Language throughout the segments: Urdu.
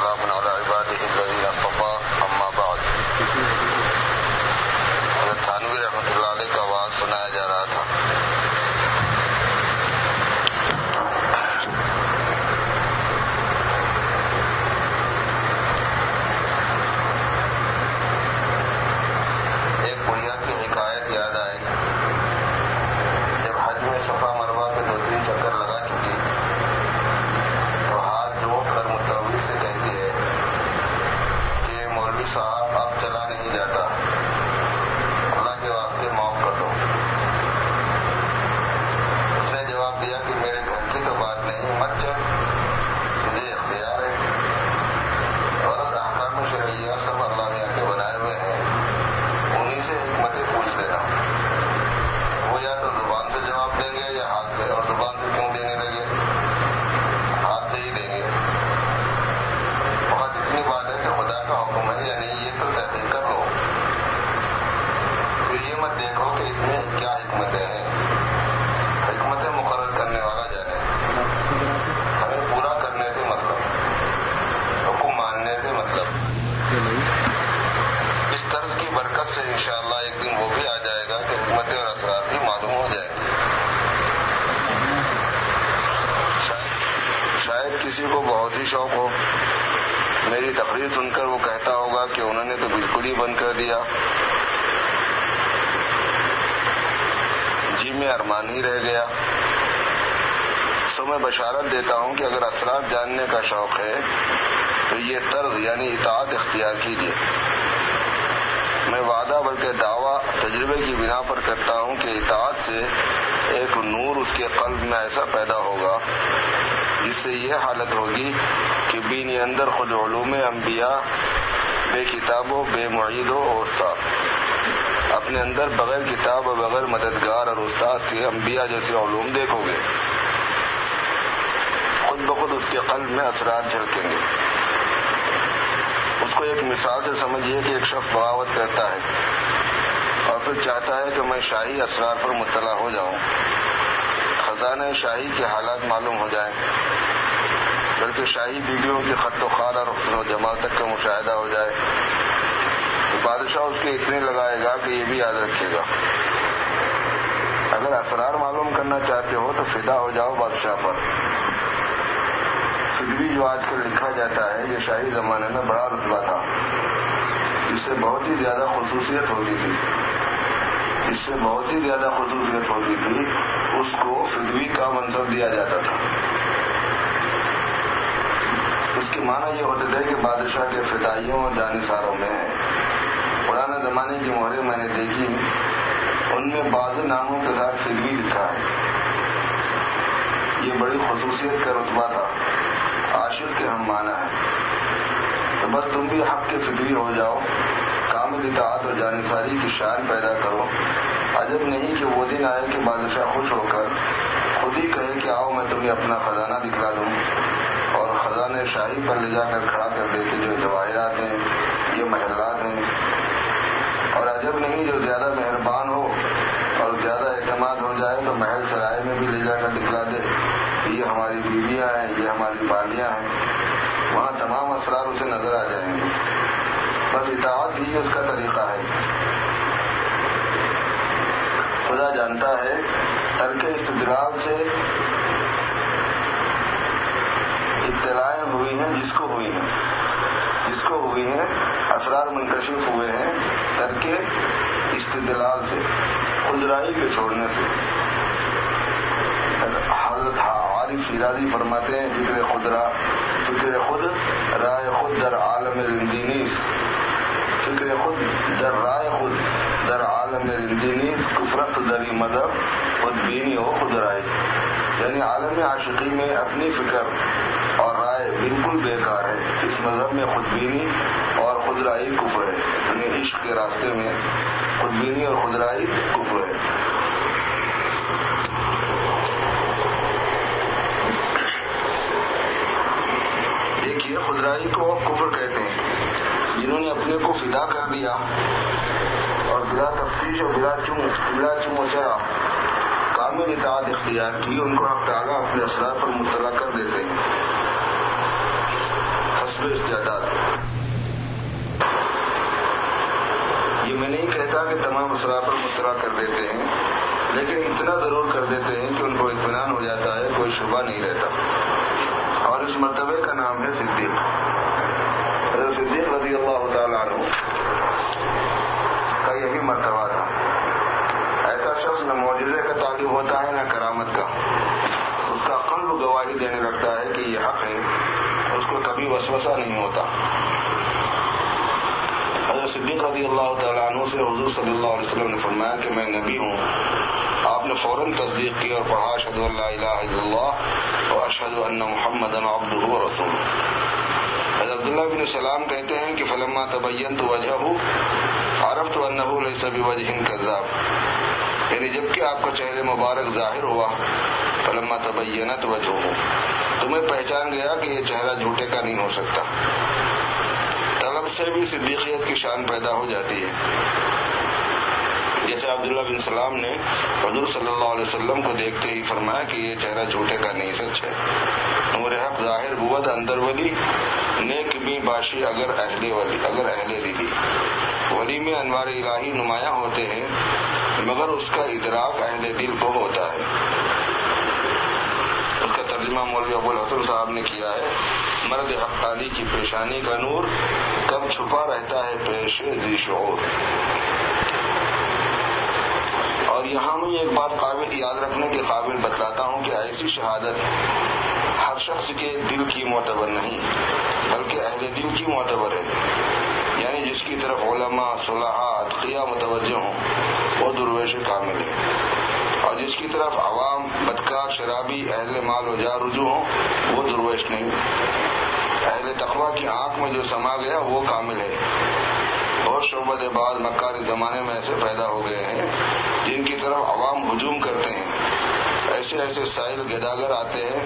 وسلام على عباده الذين اصطفى اما بعد. حضرت تھانوی رحمۃ اللہ علیہ کا آواز سنایا جا رہا تھا. ایک بڑھیا کی حکایت یاد آئی. جب حج میں صفا مروہ کے 2-3 چکر لگا چکی تو ہاتھ جوڑ کر متولی سے کہتی ہے کہ مولوی صاحب اب چلا نہیں جاتا, اللہ کے واسطے معاف کر دو. اس نے جواب دیا کہ میرے گھر کی تو بات نہیں, مت چل, مجھے اختیار ہے. اور احکام شرعیہ سب اللہ نے کے بنائے ہوئے ہیں, انہی سے حکمتیں پوچھ لینا. وہ یا تو زبان سے جواب دیں گے یا ہاتھ سے. اور زبان سے کیوں دینے لگے, ہاتھ سے ہی دیں گے. بہت اتنی بات ہے کہ خدا کا حکم ہے یا نہیں یہ تو تحقیق کر لو. پھر یہ مت دیکھو کہ اس میں کیا حکمتیں ہیں. حکمتیں مقرر کرنے والا جانے. ہمیں پورا کرنے سے مطلب, حکم ماننے سے مطلب. اس طرز کی برکت سے انشاءاللہ ایک دن وہ بھی آ جائے گا کہ حکمتیں اور اسرار بھی معلوم ہو جائیں گے. شاید کسی کو بہت ہی شوق ہو. میری تقریر سن کر وہ کہتا ہوگا کہ انہوں نے تو بالکل ہی بند کر دیا, جی میں ارمان ہی رہ گیا. سو میں بشارت دیتا ہوں کہ اگر اسرار جاننے کا شوق ہے تو یہ طرز یعنی اطاعت اختیار کیجیے. میں وعدہ بلکہ دعویٰ تجربے کی بنا پر کرتا ہوں کہ اطاعت سے ایک نور اس کے قلب میں ایسا پیدا ہوگا جس سے یہ حالت ہوگی کہ بینی اندر خود علوم انبیاء بے کتاب و بے معید و استاد, اپنے اندر بغیر کتاب و بغیر مددگار اور استاد کے انبیاء جیسے علوم دیکھو گے. خود بخود اس کے قلب میں اثرات جھلکیں گے. اس کو ایک مثال سے سمجھیے کہ ایک شخص بغاوت کرتا ہے اور پھر چاہتا ہے کہ میں شاہی اسرار پر مطلع ہو جاؤں, خزانہ شاہی کے حالات معلوم ہو جائیں, بلکہ شاہی بیویوں کی خط و خال اور حسن و جمال تک کا مشاہدہ ہو جائے. بادشاہ اس کے اتنے لگائے گا کہ یہ بھی یاد رکھے گا. اگر اسرار معلوم کرنا چاہتے ہو تو فدا ہو جاؤ بادشاہ پر. فدوی جو آج کل لکھا جاتا ہے یہ شاہی زمانے میں بڑا رتبہ تھا. اس سے بہت ہی زیادہ خصوصیت ہوتی تھی. اس کو فدوی کا منصب دیا جاتا تھا. اس کے معنی یہ ہوتے تھے کہ بادشاہ کے فدائیوں اور جانثاروں میں پرانے زمانے کی مہریں میں نے دیکھی, ان میں بعض ناموں کے ساتھ فدوی لکھا ہے. یہ بڑی خصوصیت کا رتبہ تھا. عاشق کے ہم معنی ہے. تو بس تم بھی حق کے فدوی ہو جاؤ, کامل اطاعت اور جانثاری کی شان پیدا کرو. عجب نہیں کہ وہ دن آئے کہ بادشاہ خوش ہو کر خود ہی کہے کہ آؤ میں تمہیں اپنا خزانہ دکھلا دوں, اور خزانے شاہی پر لے جا کر کھڑا کر دے کہ جو جواہرات ہیں یہ محلات ہیں. اور عجب نہیں جو زیادہ مہربان ہو اور زیادہ اعتماد ہو جائے تو محل سرائے میں بھی لے جا کر دکھلا دے یہ ہماری بیویاں ہیں, یہ ہماری بالیاں ہیں. وہاں تمام اسرار اسے نظر آ جائیں گے. بس اطاعت ہی اس کا طریقہ ہے. خدا جانتا ہے ترک استدلال سے اطلاعیں ہوئی ہیں جس کو ہوئی ہیں اسرار منکشف ہوئے ہیں ترک استدلال سے, خودرائی کے چھوڑنے سے. حضرت عارف شیرازی فرماتے ہیں فکر خود رائے خود در عالم رندی نیست, فکر خود در رائے خود در عالم رندی نیست, کفرت دری مذہب خود بینی ہو خود رائے. یعنی عالم عاشقی میں اپنی فکر اور رائے بالکل بیکار ہے. اس مذہب میں خود بینی اور خود رائی کفر ہے. یعنی عشق کے راستے میں خود بینی اور خود رائی کفر ہے. دیکھیے خودرائی کو کفر کہتے ہیں. جنہوں نے اپنے کو فدا کر دیا اور بلا تفتیش اور بلا چموچرا کامل اطاعت اختیار کی, ان کو حق تعالیٰ اپنے اسرار پر مطلع کر دیتے ہیں. حسب حسب استعداد. یہ میں نہیں کہتا کہ تمام اسرار پر مطلع کر دیتے ہیں، لیکن اتنا ضرور کر دیتے ہیں کہ ان کو اطمینان ہو جاتا ہے، کوئی شبہ نہیں رہتا. اور اس مرتبے کا نام ہے صدیق. حضرت صدیق رضی اللہ تعالیٰ عنہ کا یہی مرتبہ تھا. ایسا شخص نہ معجزے کا طالب ہوتا ہے نہ کرامت کا. اس کا قلب گواہی دینے لگتا ہے کہ یہ حق ہے، اس کو کبھی وسوسہ نہیں ہوتا. حضرت صدیق رضی اللہ تعالیٰ عنہ سے حضور صلی اللہ علیہ وسلم نے فرمایا کہ میں نبی ہوں. آپ نے فوراً تصدیق کی اور پڑھا اشہد ان لا الہ الا اللہ و اشہد ان محمدا عبدہ و رسولہ. حضرت عبداللہ بن سلام کہتے ہیں کہ فلما تبینت وجہہ عرفت انہ لیس بوجہ کذاب، یعنی جب کہ آپ کا چہرے مبارک ظاہر ہوا، فلما تبینت وجہہ، تو میں پہچان گیا کہ یہ چہرہ جھوٹے کا نہیں ہو سکتا. طلب سے بھی صدیقیت کی شان پیدا ہو جاتی ہے. جیسے عبداللہ بن سلام نے حضور صلی اللہ علیہ وسلم کو دیکھتے ہی فرمایا کہ یہ چہرہ جھوٹے کا نہیں، سچ ہے. نور حق ظاہر بود اندر ولی، نیک بھی باشی اگر اہل دلی. ولی میں انوار الہی نمایاں ہوتے ہیں مگر اس کا ادراک اہل دل کو ہوتا ہے. اس کا ترجمہ مولوی ابو الحسن صاحب نے کیا ہے، مرد حقانی کی پیشانی کا نور کب چھپا رہتا ہے پیش ذی شعور. اور یہاں میں ایک بات قابل یاد رکھنے کے قابل بتلاتا ہوں کہ ایسی شہادت ہر شخص کے دل کی معتبر نہیں بلکہ اہل دل کی معتبر ہے. یعنی جس کی طرف علماء، صلحاء، اتقیاء متوجہ ہوں وہ درویش کامل ہے، اور جس کی طرف عوام، بدکار، شرابی، اہل مال و جا رجوع ہوں وہ درویش نہیں. اہل تقویٰ کی آنکھ میں جو سما گیا وہ کامل ہے. بہت شعبت بعض مکاری زمانے میں ایسے پیدا ہو گئے ہیں جن کی طرف عوام ہجوم کرتے ہیں. ایسے سائل گداگر آتے ہیں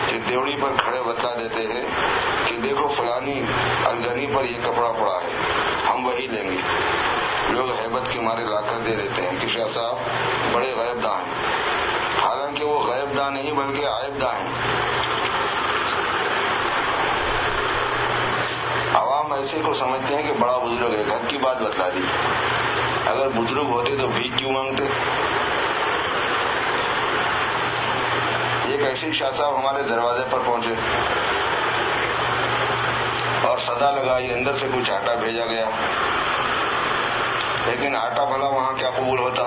کہ دیوڑی پر کھڑے بتلا دیتے ہیں کہ دیکھو فلانی الگنی پر یہ کپڑا پڑا ہے، ہم وہی لیں گے. لوگ ہیبت کے مارے لا کر دے دیتے ہیں کہ شاہ صاحب بڑے غیب داں ہیں، حالانکہ وہ غیب داں نہیں بلکہ عائب داں ہیں. عوام ایسے کو سمجھتے ہیں کہ بڑا بزرگ ہے، گھر کی بات بتلا دی. اگر بزرگ ہوتے تو بھیک کیوں مانگتے؟ ایک ایسی شاہ صاحب ہمارے دروازے پر پہنچے اور صدا لگائی، اندر سے کچھ آٹا بھیجا گیا، لیکن آٹا بھلا وہاں کیا قبول ہوتا.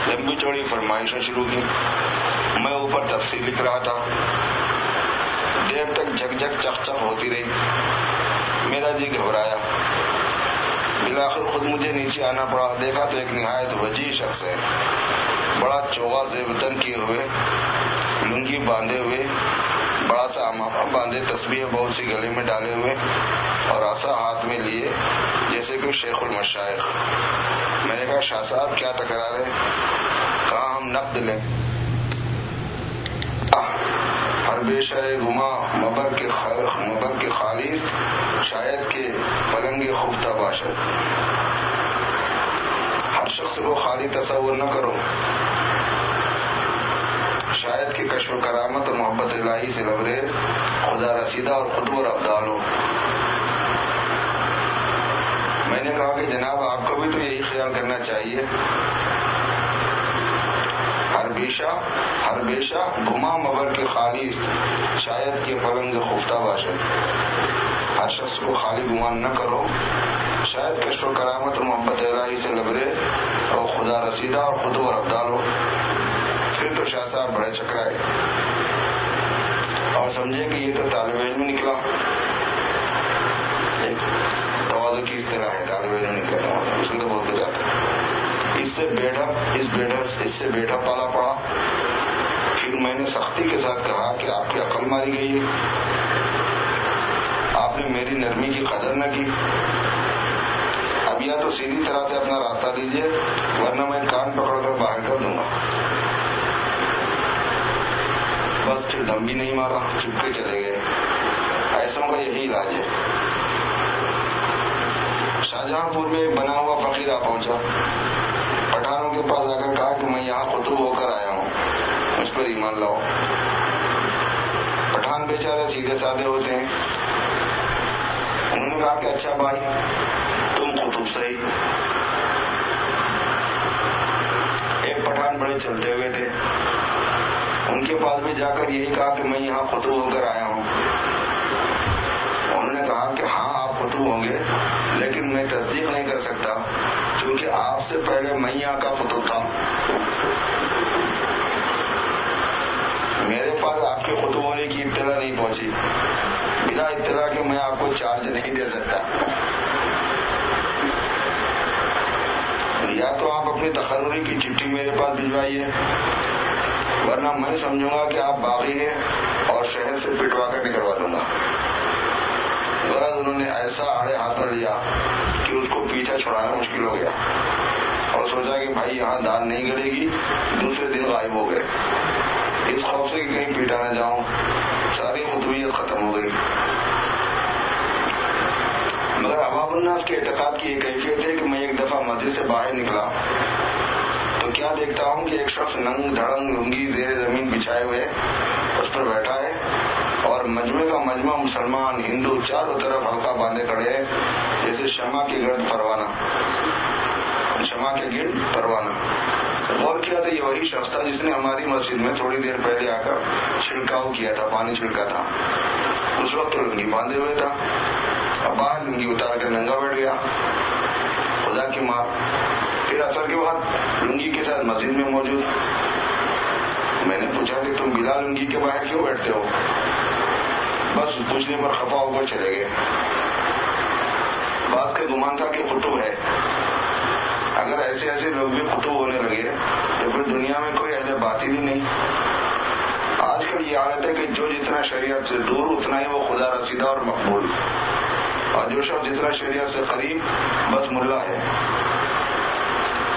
لمبی چوڑی فرمائشیں شروع کی. میں اوپر تفصیل لکھ رہا تھا، دیر تک جھک جھک چک چک ہوتی رہی. میرا جی گھبرایا، بالآخر خود مجھے نیچے آنا پڑا. دیکھا تو ایک نہایت وجیح شخص ہے، بڑا چوغا زیبتن کیے ہوئے، لنگی باندھے ہوئے، بڑا سا امامہ باندھے، تسبیح بہت سی گلے میں ڈالے ہوئے اور عصا ہاتھ میں لیے جیسے کہ شیخ المشائخ. میں نے کہا شاہ صاحب کیا تکرار ہے؟ کہا ہم نقد لیں. ہر بیشہ گما مبر کے خالص شاید کہ پلنگ خفتہ باشد. ہر شخص کو خالی تصور نہ کرو، شاید کہ کشف و کرامت اور محبت الہی سے لبریز خدا رسیدہ اور قطب اور ابدال ہو. میں نے کہا کہ جناب آپ کو بھی تو یہی خیال کرنا چاہیے. ہر بیشہ گما مگر کے خالص شاید کہ پلنگ خفتہ باشد. ہر شخص کو خالی گمان نہ کرو، شاید کشف و کرامت اور محبت الہی سے لبریز اور خدا رسیدہ اور قطب اور ابدال ہو. پھر تو شاہ صاحب بڑے چکرائے اور سمجھے کہ یہ تو طالب علم نکلا. ایک تواضع کی اصطلاح ہے، طالب علم نکلا، اس میں تو بہت کچھ آتا ہے. اس سے بیٹھا پالا پڑا. پھر میں نے سختی کے ساتھ کہا کہ آپ کی عقل ماری گئی ہے، آپ نے میری نرمی کی قدر نہ کی. اب یا تو سیدھی طرح سے اپنا راستہ دیجیے ورنہ میں کان پکڑ کر باہر کر دوں گا. بس پھر دم بھی نہیں مارا، چپ کے چلے گئے. ایسوں کا یہی علاج ہے. شاہجہاں پور میں ایک بنا ہوا فقیرہ پہنچا، پٹھانوں کے پاس آ کر کہا کہ میں یہاں قطب ہو کر آیا ہوں، مجھ پر ایمان لاؤ. پٹھان بیچارے سیدھے سادے ہوتے ہیں، انہوں نے کہا کہ اچھا بھائی تم قطب صحیح. ایک پٹھان بڑے چلتے ہوئے تھے، ان کے پاس بھی جا کر یہی کہا کہ میں یہاں قطب ہو کر آیا ہوں. انہوں نے کہا کہ ہاں آپ قطب ہوں گے، لیکن میں تصدیق نہیں کر سکتا کیونکہ آپ سے پہلے میں یہاں کا قطب تھا. میرے پاس آپ کے قطب ہونے کی اطلاع نہیں پہنچی، بنا اطلاع کے میں آپ کو چارج نہیں دے سکتا. یا تو آپ اپنی تقرری کی چٹھی میرے پاس بھجوائیے، ورنہ میں سمجھوں گا کہ آپ باغی ہیں اور شہر سے پٹوا کر نکلوا دوں گا. غرض انہوں نے ایسا آڑے ہاتھ میں لیا کہ اس کو پیچھا چھڑانا مشکل ہو گیا اور سوچا کہ بھائی یہاں دان نہیں گڑے گی. دوسرے دن غائب ہو گئے. اس خوف سے کہ کہیں پیٹا نہ جاؤں ساری قطبیت ختم ہو گئی. مگر عوام الناس کے اعتقاد کی یہ کیفیت ہے کہ میں ایک دفعہ مسجد سے باہر نکلا تو کیا دیکھتا ہوں کہ ایک شخص ننگ دھڑنگ لنگی زیر زمین بچھائے ہوئے اس پر بیٹھا ہے اور مجمع کا مجمع مسلمان ہندو چاروں طرف حلقہ باندھے کھڑے ہیں جیسے شمع کے گرد پروانہ. غور کیا تو یہ وہی شخص تھا جس نے ہماری مسجد میں تھوڑی دیر پہلے آ کر چھڑکاؤ کیا تھا، پانی چھڑکا تھا. اس وقت لنگی باندھے ہوئے تھا، اب باہر لنگی اتار کر ننگا بیٹھ گیا. خدا کی مار. پھر اثر کے بعد لنگی کے ساتھ مسجد میں موجود. میں نے پوچھا کہ تم بلا لنگی کے باہر کیوں بیٹھتے ہو؟ بس پوچھنے پر خفا ہو کر چلے گئے. بعض کا گمان تھا کہ قطب ہے. اگر ایسے لوگ بھی قطب ہونے لگے تو پھر دنیا میں کوئی اہل باطن ہی نہیں. آج کل یہ حالت ہے کہ جو جتنا شریعت سے دور اتنا ہی وہ خدا رسیدہ اور مقبول، اور جو شخص جتنا شریعت سے قریب بس ملا ہے.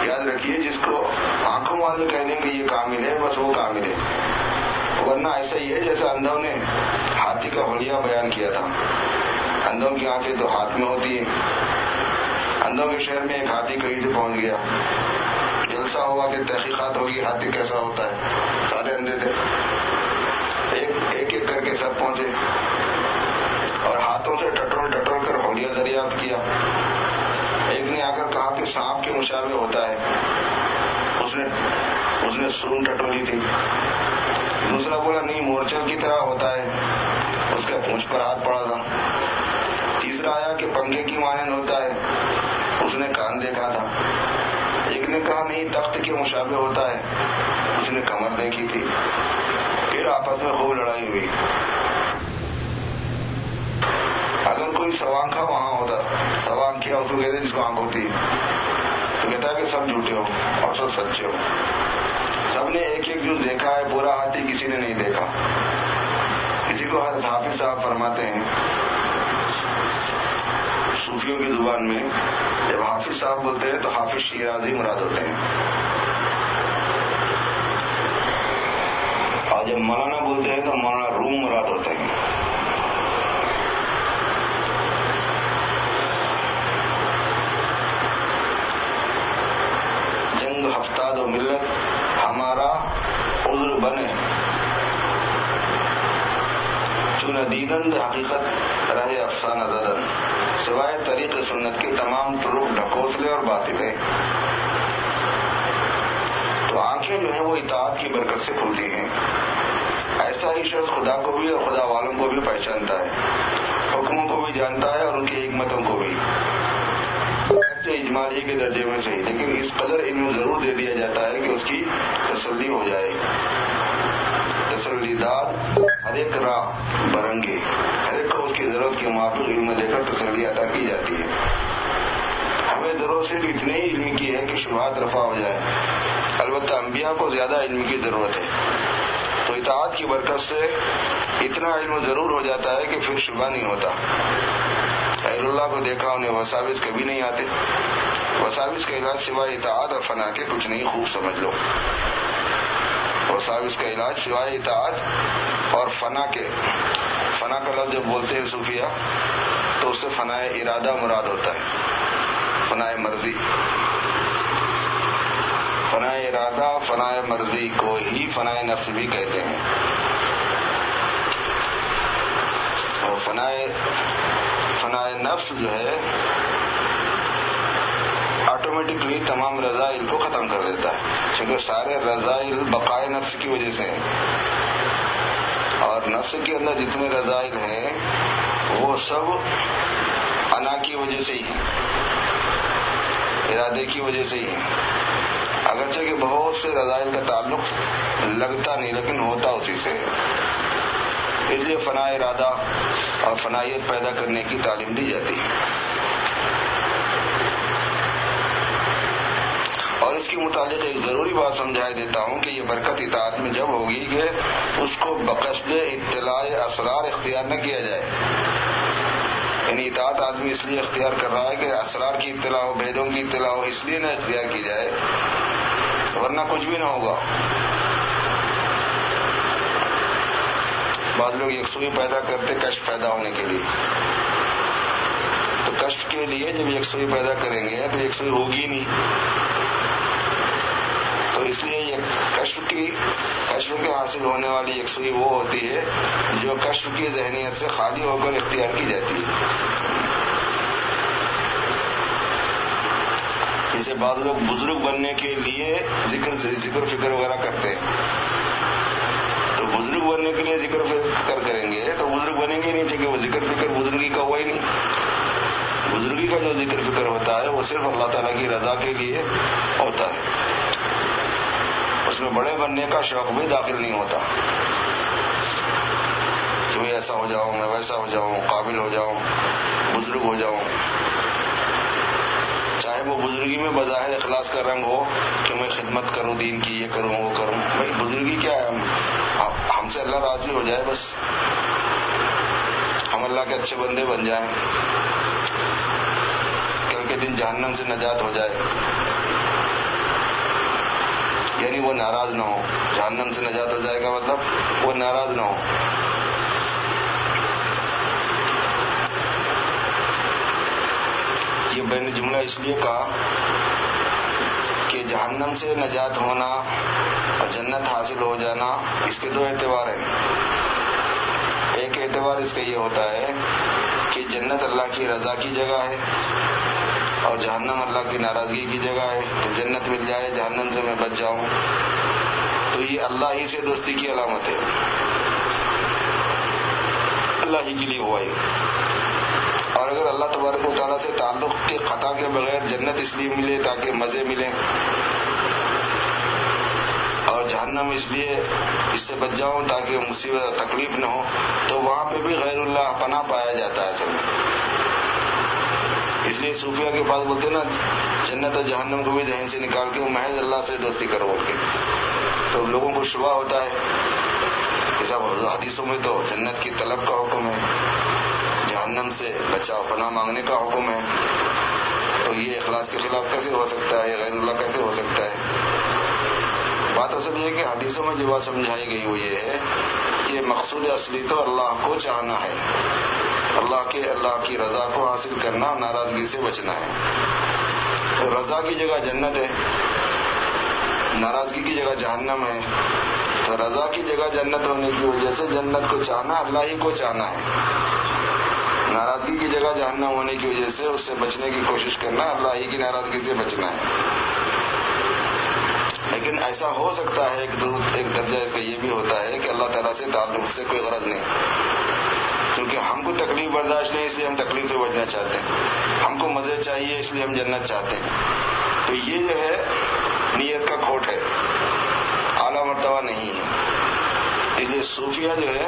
یاد رکھیے جس کو آنکھوں والے کہہ دیں کہ یہ کامل ہے بس وہ کامل ہے، ورنہ ایسا ہی ہے جیسے اندھوں نے ہاتھی کا حلیہ بیان کیا تھا. اندھوں کی آنکھیں تو ہاتھ میں ہوتی ہیں. اندھوں کے شہر میں ایک ہاتھی کہیں سے پہنچ گیا. جلسہ ہوا کہ تحقیقات ہوگی ہاتھی کیسا ہوتا ہے. سارے اندھے تھے. ایک ایک کر کے سب پہنچے اور ہاتھوں سے ٹٹول کر حلیہ دریافت کیا. ایک نے آ کر کہا کہ سانپ کے مشابہ ہوتا ہے، اس نے سون ٹٹولی تھی. دوسرا بولا نہیں مورچل کی طرح ہوتا ہے، اس کا پونچھ پر ہاتھ پڑا تھا. تیسرا آیا کہ پنکھے کی مانند ہوتا ہے، اس نے کان دیکھا تھا. ایک نے کہا نہیں تخت کے مشابہ ہوتا ہے، اس نے کمر دیکھی تھی. پھر آپس میں خوب لڑائی ہوئی. اگر کوئی سوانکھا وہاں ہوتا، سوانکھیا اس کو کہتے جس کو آنکھ ہوتی ہے، تو کہتا ہے کہ سب جھوٹے ہو اور سب سچے ہو. سب نے ایک ایک جو دیکھا ہے، پورا ہاتھی کسی نے نہیں دیکھا. کسی کو حافظ صاحب فرماتے ہیں صوفیوں کی زبان میں جب حافظ صاحب بولتے ہیں تو حافظ شیرازی مراد ہوتے ہیں، اور جب مولانا بولتے ہیں تو مولانا روم مراد ہوتے ہیں. جنگ ہفتاد و ملت ہمارا عذر بنے، چون دیدند حقیقت رہے افسانہ زدن. سوائے طریق سنت کے تمام طرق ڈھکوسلے اور باطلیں. تو آنکھیں جو ہیں وہ اطاعت کی برکت سے کھلتی ہیں. ایسا ہی شخص خدا کو بھی اور خدا والوں کو بھی پہچانتا ہے، حکموں کو بھی جانتا ہے اور ان کی حکمتوں کو بھی. اجمالی کے درجے میں صحیح، لیکن اس قدر علم ضرور دے دیا جاتا ہے کہ اس کی تسلی ہو جائے. تسلی داد ہر ایک راہ برنگی، ہر ایک کو اس کی ضرورت کے موافق علم دے کر تسلی عطا کی جاتی ہے. ہمیں ضرورت صرف اتنے ہی علم کی ہے کہ شبہات رفع ہو جائے. البتہ انبیاء کو زیادہ علم کی ضرورت ہے، تو اطاعت کی برکت سے اتنا علم ضرور ہو جاتا ہے کہ پھر شبہ نہیں ہوتا. اہل اللہ کو دیکھا انہیں وساوس کبھی نہیں آتے. وساوس کا علاج سوائے اطاعت اور فنا کے کچھ نہیں، خوب سمجھ لو. وساوس کا علاج سوائے اطاعت اور فنا کے. فنا کا لفظ جب بولتے ہیں صوفیہ تو اس سے فنا ارادہ مراد ہوتا ہے، فنا مرضی. فنا ارادہ فنا مرضی کو ہی فنا نفس بھی کہتے ہیں. اور فنا فنائے نفس جو ہے آٹومیٹکلی تمام رذائل کو ختم کر دیتا ہے، کیونکہ سارے رذائل بقائے نفس کی وجہ سے ہیں، اور نفس کے اندر جتنے رذائل ہیں وہ سب انا کی وجہ سے ہی ہیں، ارادے کی وجہ سے ہی ہیں، اگرچہ کہ بہت سے رذائل کا تعلق لگتا نہیں لیکن ہوتا اسی سے ہے۔ اس لیے فنا ارادہ اور فنائیت پیدا کرنے کی تعلیم دی جاتی ہے۔ اور اس کے متعلق ایک ضروری بات سمجھائی دیتا ہوں کہ یہ برکت اطاعت میں جب ہوگی کہ اس کو بقصد اطلاع اسرار اختیار نہ کیا جائے، یعنی اطاعت آدمی اس لیے اختیار کر رہا ہے کہ اسرار کی اطلاع ہو، بھیدوں کی اطلاع ہو، اس لیے نہ اختیار کی جائے، ورنہ کچھ بھی نہ ہوگا۔ بعض لوگ یکسوئی پیدا کرتے کشف پیدا ہونے کے لیے، تو کشف کے لیے جب یکسوئی پیدا کریں گے تو یکسوئی ہوگی نہیں، تو اس لیے یہ کشف کے حاصل ہونے والی یکسوئی وہ ہوتی ہے جو کشف کی ذہنیت سے خالی ہو کر اختیار کی جاتی ہے۔ جیسے بعض لوگ بزرگ بننے کے لیے ذکر فکر وغیرہ کرتے ہیں، تو بزرگ بننے کے لیے ذکر فکر کریں گے تو بزرگ بنیں گے نہیں، کیونکہ وہ ذکر فکر بزرگی کا ہوا ہی نہیں۔ بزرگی کا جو ذکر فکر ہوتا ہے وہ صرف اللہ تعالیٰ کی رضا کے لیے ہوتا ہے، اس میں بڑے بننے کا شوق بھی داخل نہیں ہوتا کہ میں ایسا ہو جاؤں، میں ویسا ہو جاؤں، قابل ہو جاؤں، بزرگ ہو جاؤں، چاہے وہ بزرگی میں بظاہر اخلاص کا رنگ ہو کہ میں خدمت کروں دین کی، یہ کروں وہ کروں۔ بھائی بزرگی کیا ہے؟ ہم سے اللہ راضی ہو جائے، بس ہم اللہ کے اچھے بندے بن جائیں، کل کے دن جہنم سے نجات ہو جائے، یعنی وہ ناراض نہ ہو۔ جہنم سے نجات ہو جائے گا مطلب وہ ناراض نہ ہو۔ یہ میں نے جملہ اس لیے کہا کہ جہنم سے نجات ہونا اور جنت حاصل ہو جانا اس کے دو اعتبار ہیں۔ ایک اعتبار اس کا یہ ہوتا ہے کہ جنت اللہ کی رضا کی جگہ ہے اور جہنم اللہ کی ناراضگی کی جگہ ہے، تو جنت مل جائے، جہنم سے میں بچ جاؤں، تو یہ اللہ ہی سے دوستی کی علامت ہے، اللہ ہی کے لیے ہوا ہے۔ اور اگر اللہ تبارک و تعالیٰ سے تعلق کے قطع کے بغیر جنت اس لیے ملے تاکہ مزے ملیں، اور جہنم اس لیے اس سے بچ جاؤں تاکہ مصیبت تکلیف نہ ہو، تو وہاں پہ بھی غیر اللہ پناہ پایا جاتا ہے اصل میں۔ اس لیے صوفیہ کے پاس بولتے نا جنت اور جہنم کو بھی ذہن سے نکال کے محض اللہ سے دوستی کرو بول کے، تو لوگوں کو شبہ ہوتا ہے کہ صاحب حدیثوں میں تو جنت کی طلب کا حکم ہے، جہنم سے بچاؤ پناہ مانگنے کا حکم ہے، تو یہ اخلاص کے خلاف کیسے ہو سکتا ہے، یہ غیر اللہ کیسے ہو سکتا ہے؟ بات اصل یہ ہے کہ حدیثوں میں جو بات سمجھائی گئی وہ یہ ہے کہ مقصود اصلی تو اللہ کو چاہنا ہے، اللہ کی رضا کو حاصل کرنا، ناراضگی سے بچنا ہے۔ تو رضا کی جگہ جنت ہے، ناراضگی کی جگہ جہنم ہے، تو رضا کی جگہ جنت ہونے کی وجہ سے جنت کو چاہنا اللہ ہی کو چاہنا ہے، ناراضگی کی جگہ جہنم ہونے کی وجہ سے اس سے بچنے کی کوشش کرنا، اللہ ہی کی ناراضگی سے بچنا ہے۔ لیکن ایسا ہو سکتا ہے ایک درجہ اس کا یہ بھی ہوتا ہے کہ اللہ تعالیٰ سے تعلق سے کوئی غرض نہیں، کیونکہ ہم کو تکلیف برداشت نہیں اس لیے ہم تکلیف سے بچنا چاہتے ہیں، ہم کو مزے چاہیے اس لیے ہم جنت چاہتے ہیں، تو یہ جو ہے نیت کا کھوٹ ہے، اعلیٰ مرتبہ نہیں ہے۔ اس لیے صوفیہ جو ہے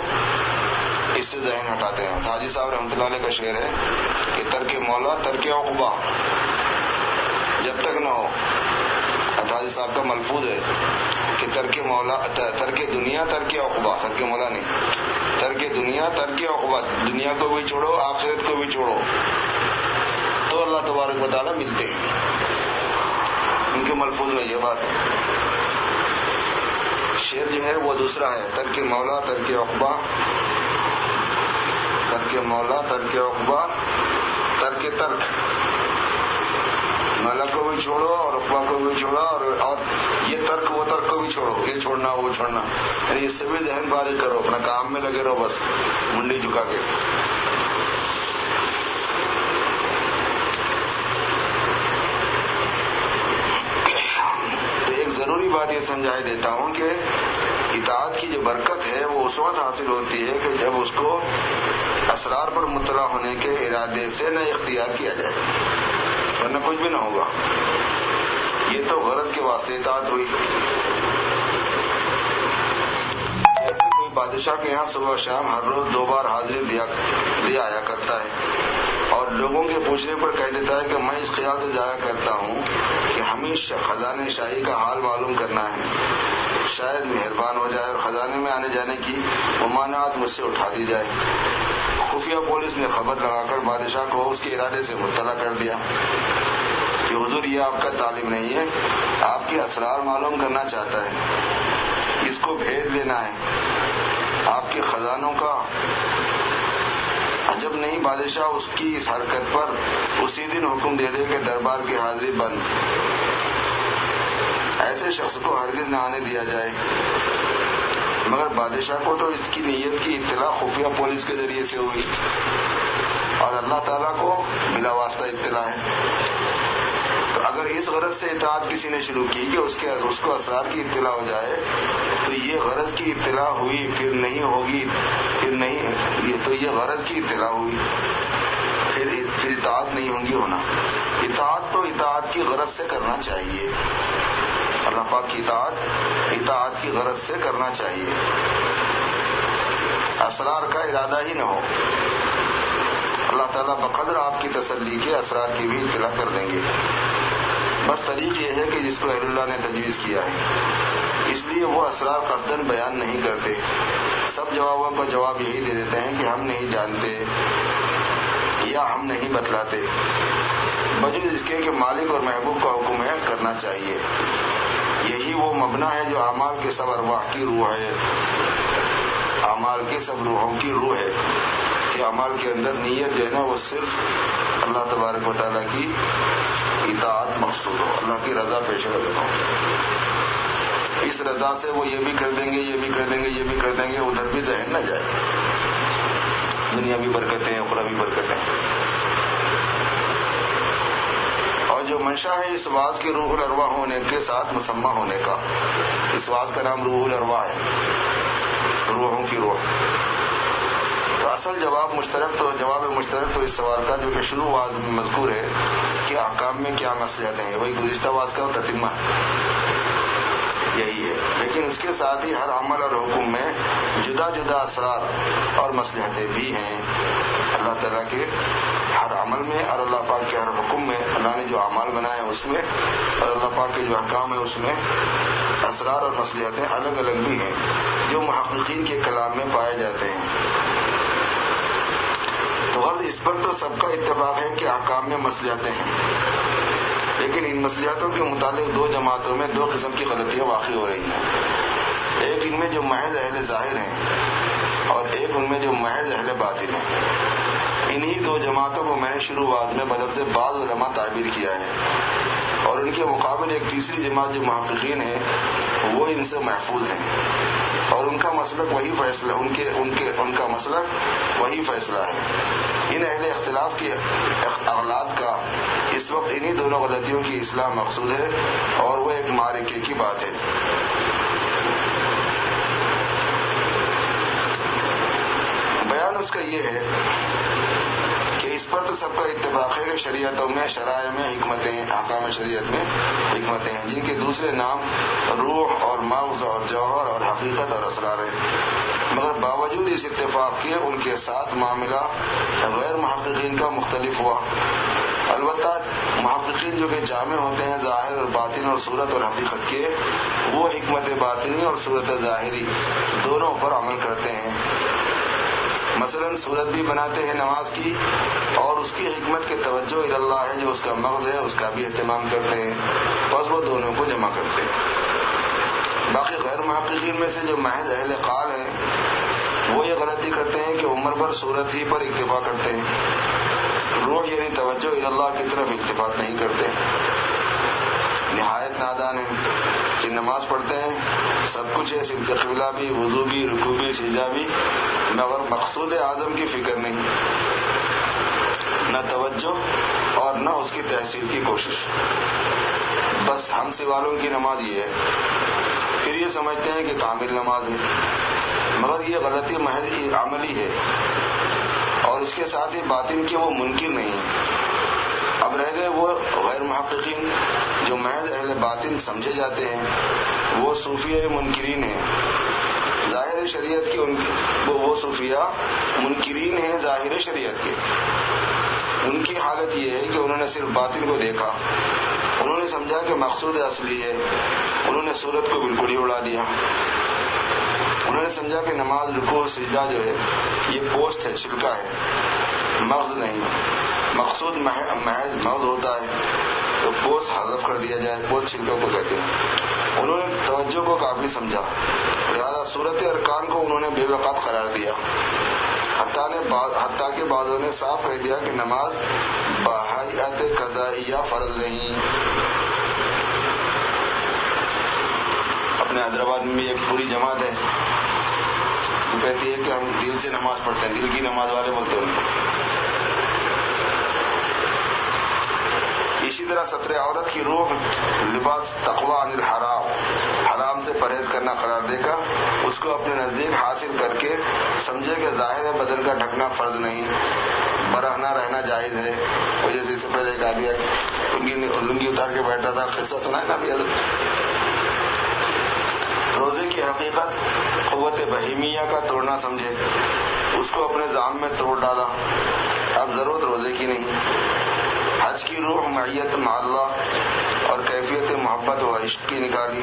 اس سے ذہن ہٹاتے ہیں۔ حاجی صاحب رحمۃ اللہ علیہ کا شعر ہے کہ ترک مولا ترک عقبہ جب تک نہ ہو، حاجی صاحب کا ملفوظ ہے کہ ترک مولا ترک دنیا ترک عقبہ، ترک مولا نہیں، ترک دنیا ترک عقبہ، دنیا کو بھی چھوڑو آخرت کو بھی چھوڑو تو اللہ تبارک و تعالیٰ ملتے ہیں۔ ان کے ملفوظ میں یہ بات ہے۔ شعر جو ہے وہ دوسرا ہے، ترک مولا ترک عقبہ، ترک مولا ترک عقبہ ترک ترک، مولا کو بھی چھوڑو اور عقبہ کو بھی چھوڑو، اور یہ ترک وہ ترک کو بھی چھوڑو، یہ چھوڑنا وہ چھوڑنا، یعنی اس سے بھی ذہن فارغ کرو، اپنا کام میں لگے رہو، بس منڈی جھکا کے۔ بھی بات یہ سمجھائی دیتا ہوں کہ اطاعت کی جو برکت ہے وہ اس وقت حاصل ہوتی ہے کہ جب اس کو اسرار پر مطلع ہونے کے ارادے سے نہ اختیار کیا جائے، ورنہ کچھ بھی نہ ہوگا. یہ تو غرض کے واسطے اطاعت ہوئی. جیسے کوئی بادشاہ کے یہاں صبح شام ہر روز 2 بار حاضری دیا آیا کرتا ہے اور لوگوں کے پوچھنے پر کہہ دیتا ہے کہ میں اس خیال سے جایا کرتا ہوں کہ ہمیشہ خزانے شاہی کا حال معلوم کرنا ہے، شاید مہربان ہو جائے اور خزانے میں آنے جانے کی ممانعات مجھ سے اٹھا دی جائے. خفیہ پولیس نے خبر لگا کر بادشاہ کو اس کے ارادے سے مطلع کر دیا کہ حضور یہ آپ کا طالب نہیں ہے، آپ کے اسرار معلوم کرنا چاہتا ہے، اس کو بھیج دینا ہے آپ کے خزانوں کا. عجب نہیں بادشاہ اس کی اس حرکت پر اسی دن حکم دے دے کہ دربار کی حاضری بند، ایسے شخص کو ہرگز نہ آنے دیا جائے. مگر بادشاہ کو تو اس کی نیت کی اطلاع خفیہ پولیس کے ذریعے سے ہوئی اور اللہ تعالیٰ کو بلا واسطہ اطلاع ہے. تو اگر اس غرض سے اطاعت کسی نے شروع کی کہ اس کو اسرار کی اطلاع ہو جائے تو یہ غرض کی اطلاع ہوئی، پھر نہیں ہوگی، پھر نہیں، تو یہ غرض کی اطلاع ہوئی، پھر اطاعت نہیں ہوگی ہونا. اطاعت تو اطاعت کی غرض سے کرنا چاہیے، اللہ پاک کی اطاعت کی غرض سے کرنا چاہیے، اسرار کا ارادہ ہی نہ ہو. اللہ تعالیٰ بقدر آپ کی تسلی کے اسرار کی بھی اطلاع کر دیں گے. بس طریق یہ ہے کہ جس کو اہل اللہ نے تجویز کیا ہے، اس لیے وہ اسرار قصداً بیان نہیں کرتے. سب جوابوں کا جواب یہی دے دیتے ہیں کہ ہم نہیں جانتے یا ہم نہیں بتلاتے، بجز اس کے کہ مالک اور محبوب کا حکم ہے کرنا چاہیے. یہی وہ مبنا ہے جو اعمال کے سب ارواح کی روح ہے، اعمال کے سب روحوں کی روح ہے کہ اعمال کے اندر نیت جو ہے نا وہ صرف اللہ تبارک و تعالیٰ کی اطاعت مقصود ہو، اللہ کی رضا پیش نظر ہو. اس رضا سے وہ یہ بھی کر دیں گے، یہ بھی کر دیں گے، یہ بھی کر دیں گے، ادھر بھی ذہن نہ جائے. دنیا بھی برکتیں، اخروی برکتیں. اور جو منشا ہے اس واز کے روح الارواح ہونے کے ساتھ مسمى ہونے کا، اس واز کا نام روح الارواح ہے، روحوں کی روح. تو اصل جواب مشترک تو اس سوال کا جو کہ شروع واز میں مذکور ہے کہ احکام میں کیا مصلحتیں ہیں، وہی گزشتہ واز کا تتمہ یہی ہے. لیکن اس کے ساتھ ہی ہر عمل اور حکم میں جدا جدا اسرار اور مصلحتیں بھی ہیں. اللہ تعالیٰ کے ہر عمل میں اور اللہ پاک کے ہر حکم میں، اللہ نے جو اعمال بنائے اس میں اور اللہ پاک کے جو احکام ہیں اس میں اسرار اور مصلحتیں الگ الگ بھی ہیں جو محققین کے کلام میں پائے جاتے ہیں. تو غرض اس پر تو سب کا اتفاق ہے کہ احکام میں مصلحتیں ہیں، لیکن ان مصلحتوں کے متعلق 2 جماعتوں میں 2 قسم کی غلطیاں واقع ہو رہی ہیں. ایک ان میں جو محض اہل ظاہر ہیں اور ایک ان میں جو محض اہل باطن ہیں. انہی 2 جماعتوں کو میں نے شروع واز میں بلفظ بعض علماء تعبیر کیا ہے اور ان کے مقابل ایک تیسری جماعت جو محققین ہیں وہ ان سے محفوظ ہیں اور ان کا مسلک وہی فیصلہ ان کا مسلک وہی فیصلہ ہے. ان اہل اختلاف کی اغلاط کا اس وقت انہی دونوں غلطیوں کی اصلاح مقصود ہے اور وہ ایک معرکے کی بات ہے. بیان اس کا یہ ہے کہ اس پر تو سب کا اتفاق ہے کہ شریعتوں میں، شرائع میں حکمتیں، احکام شریعت میں حکمتیں ہیں جن کے دوسرے نام روح اور مغز اور جوہر اور حقیقت اور اسرار ہیں. مگر باوجود اس اتفاق کے ان کے ساتھ معاملہ غیر محققین کا مختلف ہوا. البتہ محققین جو کہ جامع ہوتے ہیں ظاہر اور باطن اور صورت اور حقیقت کے، وہ حکمت باطنی اور صورت ظاہری دونوں پر عمل کرتے ہیں. مثلا صورت بھی بناتے ہیں نماز کی اور اس کی حکمت کے توجہ اللہ ہے جو اس کا مغز ہے اس کا بھی اہتمام کرتے ہیں، بس وہ دونوں کو جمع کرتے ہیں. باقی غیر محققین میں سے جو محض اہل قال ہیں وہ یہ غلطی کرتے ہیں کہ عمر بھر صورت ہی پر اکتفا کرتے ہیں، روح یعنی توجہ اللہ کی طرف التفات نہیں کرتے. نہایت نادان ہیں کہ نماز پڑھتے ہیں، سب کچھ ہے، صرف قبلہ بھی، وضو بھی، رکوع بھی، سجدہ بھی، مگر مقصود اعظم کی فکر نہیں، نہ توجہ اور نہ اس کی تحصیل کی کوشش. بس ہم سے والوں کی نماز یہ ہے، پھر یہ سمجھتے ہیں کہ کامل نماز ہے، مگر یہ غلطی محض عملی ہے اور اس کے ساتھ ہی باطن کے وہ منکر نہیں ہیں. اب رہ گئے وہ غیر محققین جو محض اہل باطن سمجھے جاتے ہیں، وہ صوفیہ منکرین ہیں ظاہر شریعت کے. وہ صوفیہ منکرین ہیں ظاہر شریعت کے. ان کی حالت یہ ہے کہ انہوں نے صرف باطن کو دیکھا، انہوں نے سمجھا کہ مقصود اصلی ہے، انہوں نے صورت کو بالکل ہی اڑا دیا. انہوں نے سمجھا کہ نماز رکوع سجدہ جو ہے یہ پوسٹ ہے، چھلکا ہے، مغز نہیں. مقصود محض مغز ہوتا ہے تو پوسٹ حذف کر دیا جائے، پوسٹ چھلکوں کو کہتے ہیں. انہوں نے توجہ کو کافی سمجھا، لہذا صورت ارکان کو انہوں نے بے وقت قرار دیا. حتیٰ کہ بعضوں نے صاف کہہ دیا کہ نماز بحیثیت قضائیہ فرض نہیں. اپنے حیدرآباد میں بھی ایک پوری جماعت ہے وہ کہتی ہے کہ ہم دل سے نماز پڑھتے ہیں، دل کی نماز والے بولتے ہیں. اسی طرح ستر عورت کی روح لباس تقوی عن الحرام، حرام سے پرہیز کرنا قرار دے کر اس کو اپنے نزدیک حاصل کر کے سمجھے کہ ظاہر بدن کا ڈھکنا فرض نہیں، برہنہ رہنا جائز ہے. وہ جیسے اس سے پہلے ایک آدمی لنگی اتار کے بیٹھا تھا، قصہ سنا ہے نا ابھی حضرت. روزے کی حقیقت قوت بہیمیہ کا توڑنا سمجھے، اس کو اپنے ذہن میں توڑ ڈالا. اب ضرورت روزے کی نہیں. حج کی روح معیت مع اللہ اور کیفیت محبت و عشق کی نکالی،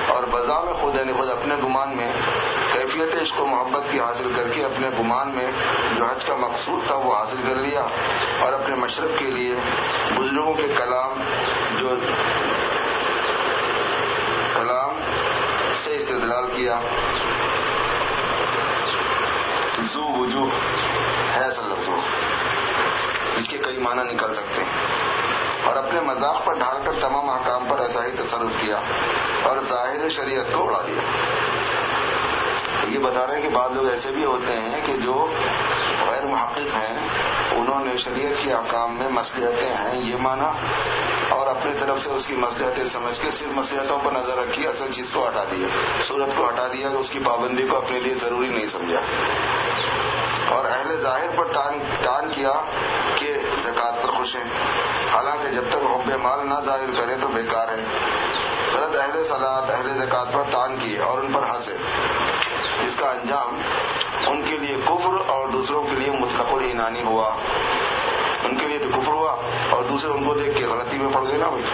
اور بذا میں خود اپنے گمان میں کیفیت عشق و محبت کی حاصل کر کے اپنے گمان میں جو حج کا مقصود تھا وہ حاصل کر لیا، اور اپنے مشرب کے لیے بزرگوں کے کلام سے استدلال کیا. ذو وجوہ ہے اصل لفظ، اس کے کئی معنی نکل سکتے ہیں، اور اپنے مذاق پر ڈھال کر تمام احکام پر ایسا ہی تصرف کیا اور ظاہر شریعت کو اڑا دیا. یہ بتا رہے ہیں کہ بعض لوگ ایسے بھی ہوتے ہیں کہ جو غیر محقق ہیں، انہوں نے شریعت کے احکام میں مصلحتیں ہیں یہ مانا اور اپنی طرف سے اس کی مصلحتیں سمجھ کے صرف مصلحتوں پر نظر رکھی، اصل چیز کو ہٹا دیا، صورت کو ہٹا دیا، اس کی پابندی کو اپنے لیے ضروری نہیں سمجھا. اور اہل ظاہر پر تان کیا کہ زکوٰۃ پر خوش ہیں، حالانکہ جب تک حب مال نہ ظاہر کرے تو بیکار ہے. غلط اہل صلاۃ اہل زکوٰۃ پر تان کیے اور ان پر ہنسے، جس کا انجام ان کے لیے کفر اور دوسروں کے لیے مطلق العنانی ہوا. ان کے لیے تو کفر ہوا اور دوسرے ان کو دیکھ کے غلطی میں پڑ گئے نا بھائی.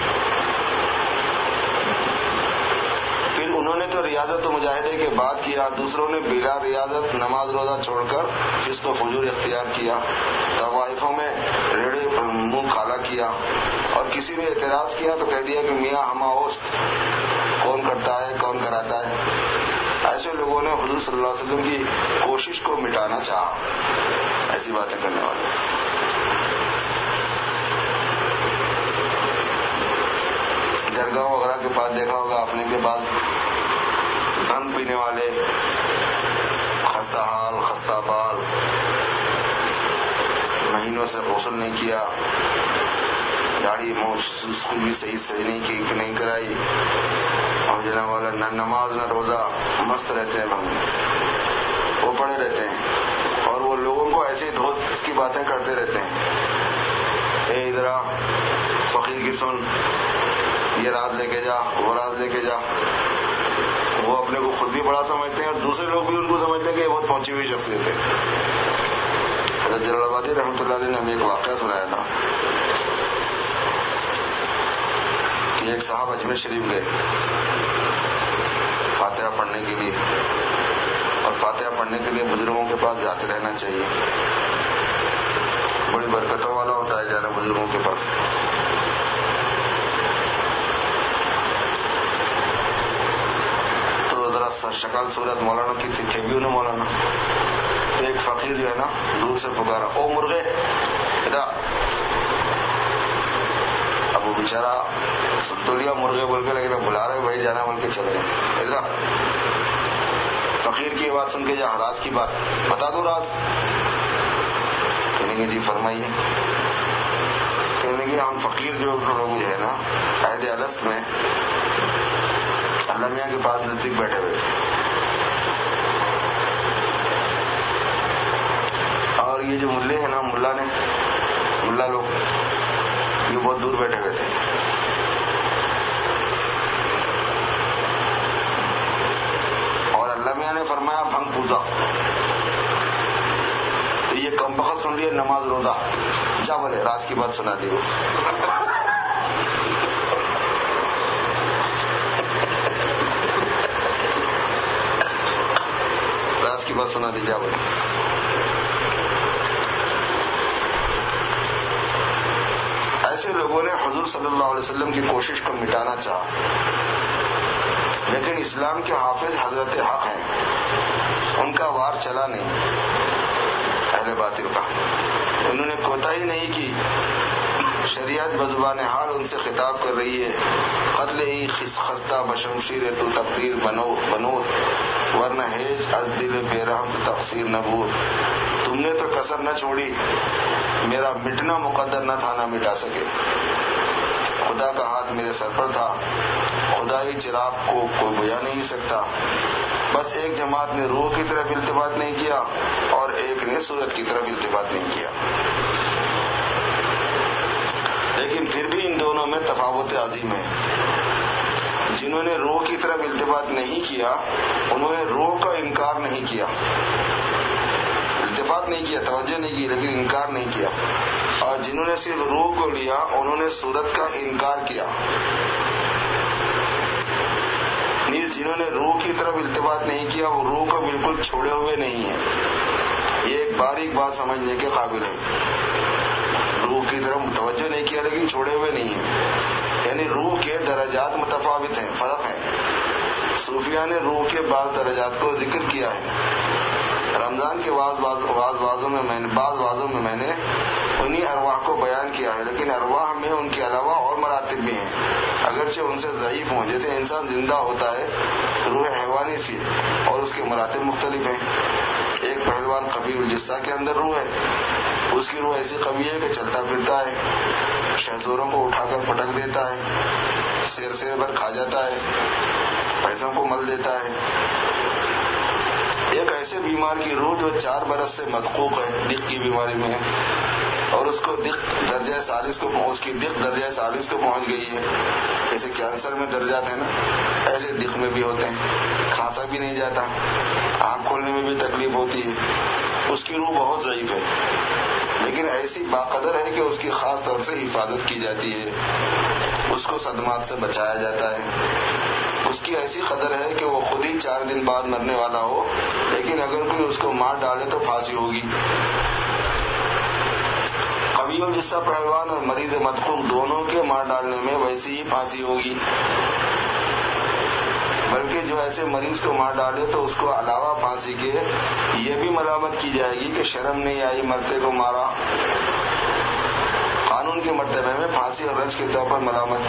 پھر انہوں نے تو ریاضت و مجاہدے کے بعد کیا، دوسروں نے بلا ریاضت نماز روزہ چھوڑ کر فسق و فجور اختیار کیا، طوائفوں میں ریڑے منہ کالا کیا، اور کسی نے اعتراض کیا تو کہہ دیا کہ میاں ہما اوست، کون کرتا ہے کون کراتا ہے. ایسے لوگوں نے حضور صلی اللہ علیہ وسلم کی کوشش کو مٹانا چاہا، ایسی باتیں کرنے والے. درگاہ وغیرہ کے پاس دیکھا ہوگا اپنے کے پاس بھنگ پینے والے، خستہ حال خستہ بال، مہینوں سے غسل نہیں کیا، داڑھی مونچھ کو بھی صحیح نہیں کرائی، اور جناب والا نہ نماز نہ روزہ، مست رہتے ہیں بھنگ، وہ پڑے رہتے ہیں اور وہ لوگوں کو ایسے ہی دوست کی باتیں کرتے رہتے ہیں. اے ادھر فقیر کی سن، یہ راز لے کے جا، وہ راز لے کے جا. وہ اپنے کو خود بھی بڑا سمجھتے ہیں اور دوسرے لوگ بھی ان کو سمجھتے ہیں کہ یہ بہت پہنچی ہوئی شخصیت ہے. حضرت جلال آبادی رحمۃ اللہ علیہ نے ہمیں ایک واقعہ سنایا تھا کہ ایک صاحب اجمیر شریف گئے فاتحہ پڑھنے کے لیے، اور فاتحہ پڑھنے کے لیے بزرگوں کے پاس جاتے رہنا چاہیے، بڑی برکتوں والا ہوتا ہے جانا بزرگوں کے پاس. شکل صورت مولانا کی تھی بھی انہیں مولانا. تو ایک فقیر جو ہے نا دور سے پکارا، او مرغے ادھر. اب وہ بیچارہ سن تو لیا مرغے بول کے، لیکن بلا رہے بھائی جانا بول کے چلے گئے ادھر. فقیر کی بات سن کے یا راز کی بات بتا دو راز. کہنے کہ جی فرمائیے. کہ یہ ہم فقیر جو لوگ جو ہے نا عہد الست میں علامہ کے پاس نزدیک بیٹھے ہوئے تھے، اور یہ جو ملے ہیں نا ملا لوگ یہ بہت دور بیٹھے ہوئے تھے. اور علامہ نے فرمایا بھنگ پوزا، تو یہ کم بخت سن لیے نماز روزہ، جا بولے رات کی بات سنا دی وہ. رات کی بات سنا دی، جا بولے. ایسے لوگوں نے حضور صلی اللہ علیہ وسلم کی کوشش کو مٹانا چاہا، لیکن اسلام کے حافظ حضرت حق ہیں، ان کا وار چلا نہیں اہل باطل کا. انہوں نے کوتاہی نہیں کی. شریعت بزبان حال ان سے خطاب کر رہی ہے، قتل ای خستہ بشمشیر تو تقدیر بنود، ورنہ ہیج از دل بے رحم تو تقصیر نبود. تم نے تو کسر نہ چھوڑی، میرا مٹنا مقدر نہ تھا، نہ مٹا سکے. خدا کا ہاتھ میرے سر پر تھا، خدائی چراغ کو کوئی بجھا نہیں سکتا. بس ایک جماعت نے روح کی طرف التفات نہیں کیا اور ایک نے صورت کی طرف التفات نہیں کیا. لیکن پھر بھی ان دونوں میں تفاوت عظیم ہے. جنہوں نے روح کی طرف التفات نہیں کیا انہوں نے روح کا انکار نہیں کیا، التفات نہیں کیا، توجہ نہیں کی، لیکن انکار نہیں کیا. اور جنہوں نے صرف روح کو لیا انہوں نے صورت کا انکار کیا. نیز جنہوں نے روح کی طرف التفات نہیں کیا وہ روح کو بالکل چھوڑے ہوئے نہیں ہیں. یہ ایک باریک بات سمجھنے کے قابل ہے. روح کی طرف متوجہ نہیں کیا لیکن چھوڑے ہوئے نہیں ہیں، یعنی روح کے درجات متفاوت ہیں، فرق ہیں. صوفیہ نے روح کے بعض درجات کو ذکر کیا ہے. رمضان کے بعض وعظوں میں میں نے انہی ارواح کو بیان کیا ہے، لیکن ارواح میں ان کے علاوہ اور مراتب بھی ہیں، اگرچہ ان سے ضعیف ہوں. جیسے انسان زندہ ہوتا ہے روح حیوانی سی اور اس کے مراتب مختلف ہیں. ایک پہلوان قوی الجثہ کے اندر روح ہے، اس کی روح ایسی قوی ہے کہ چلتا پھرتا ہے، شہزوروں کو اٹھا کر پٹک دیتا ہے، سیر بھر کھا جاتا ہے، پیسوں کو مل دیتا ہے. ایک ایسے بیمار کی روح جو 4 برس سے مدقوق ہے، دق کی بیماری میں ہے، اور اس کو دق درجہ ثالث کو پہنچ گئی ہے. جیسے کینسر میں درجات ہیں نا، ایسے دق میں بھی ہوتے ہیں. کھانسا بھی نہیں جاتا، آنکھ کھولنے میں بھی تکلیف ہوتی ہے. اس کی روح بہت ضعیف ہے، لیکن ایسی باقدر ہے کہ اس کی خاص طور سے حفاظت کی جاتی ہے، اس کو صدمات سے بچایا جاتا ہے. اس کی ایسی قدر ہے کہ وہ خود ہی 4 دن بعد مرنے والا ہو، لیکن اگر کوئی اس کو مار ڈالے تو پھانسی ہوگی. قوی الجثہ پہلوان اور مریض مدقوق دونوں کے مار ڈالنے میں ویسی ہی پھانسی ہوگی. بلکہ جو ایسے مریض کو مار ڈالے تو اس کو علاوہ پھانسی کے یہ بھی ملامت کی جائے گی کہ شرم نہیں آئی مرتے کو مارا. قانون کے مرتبے میں پھانسی اور رنج کے طور پر ملامت.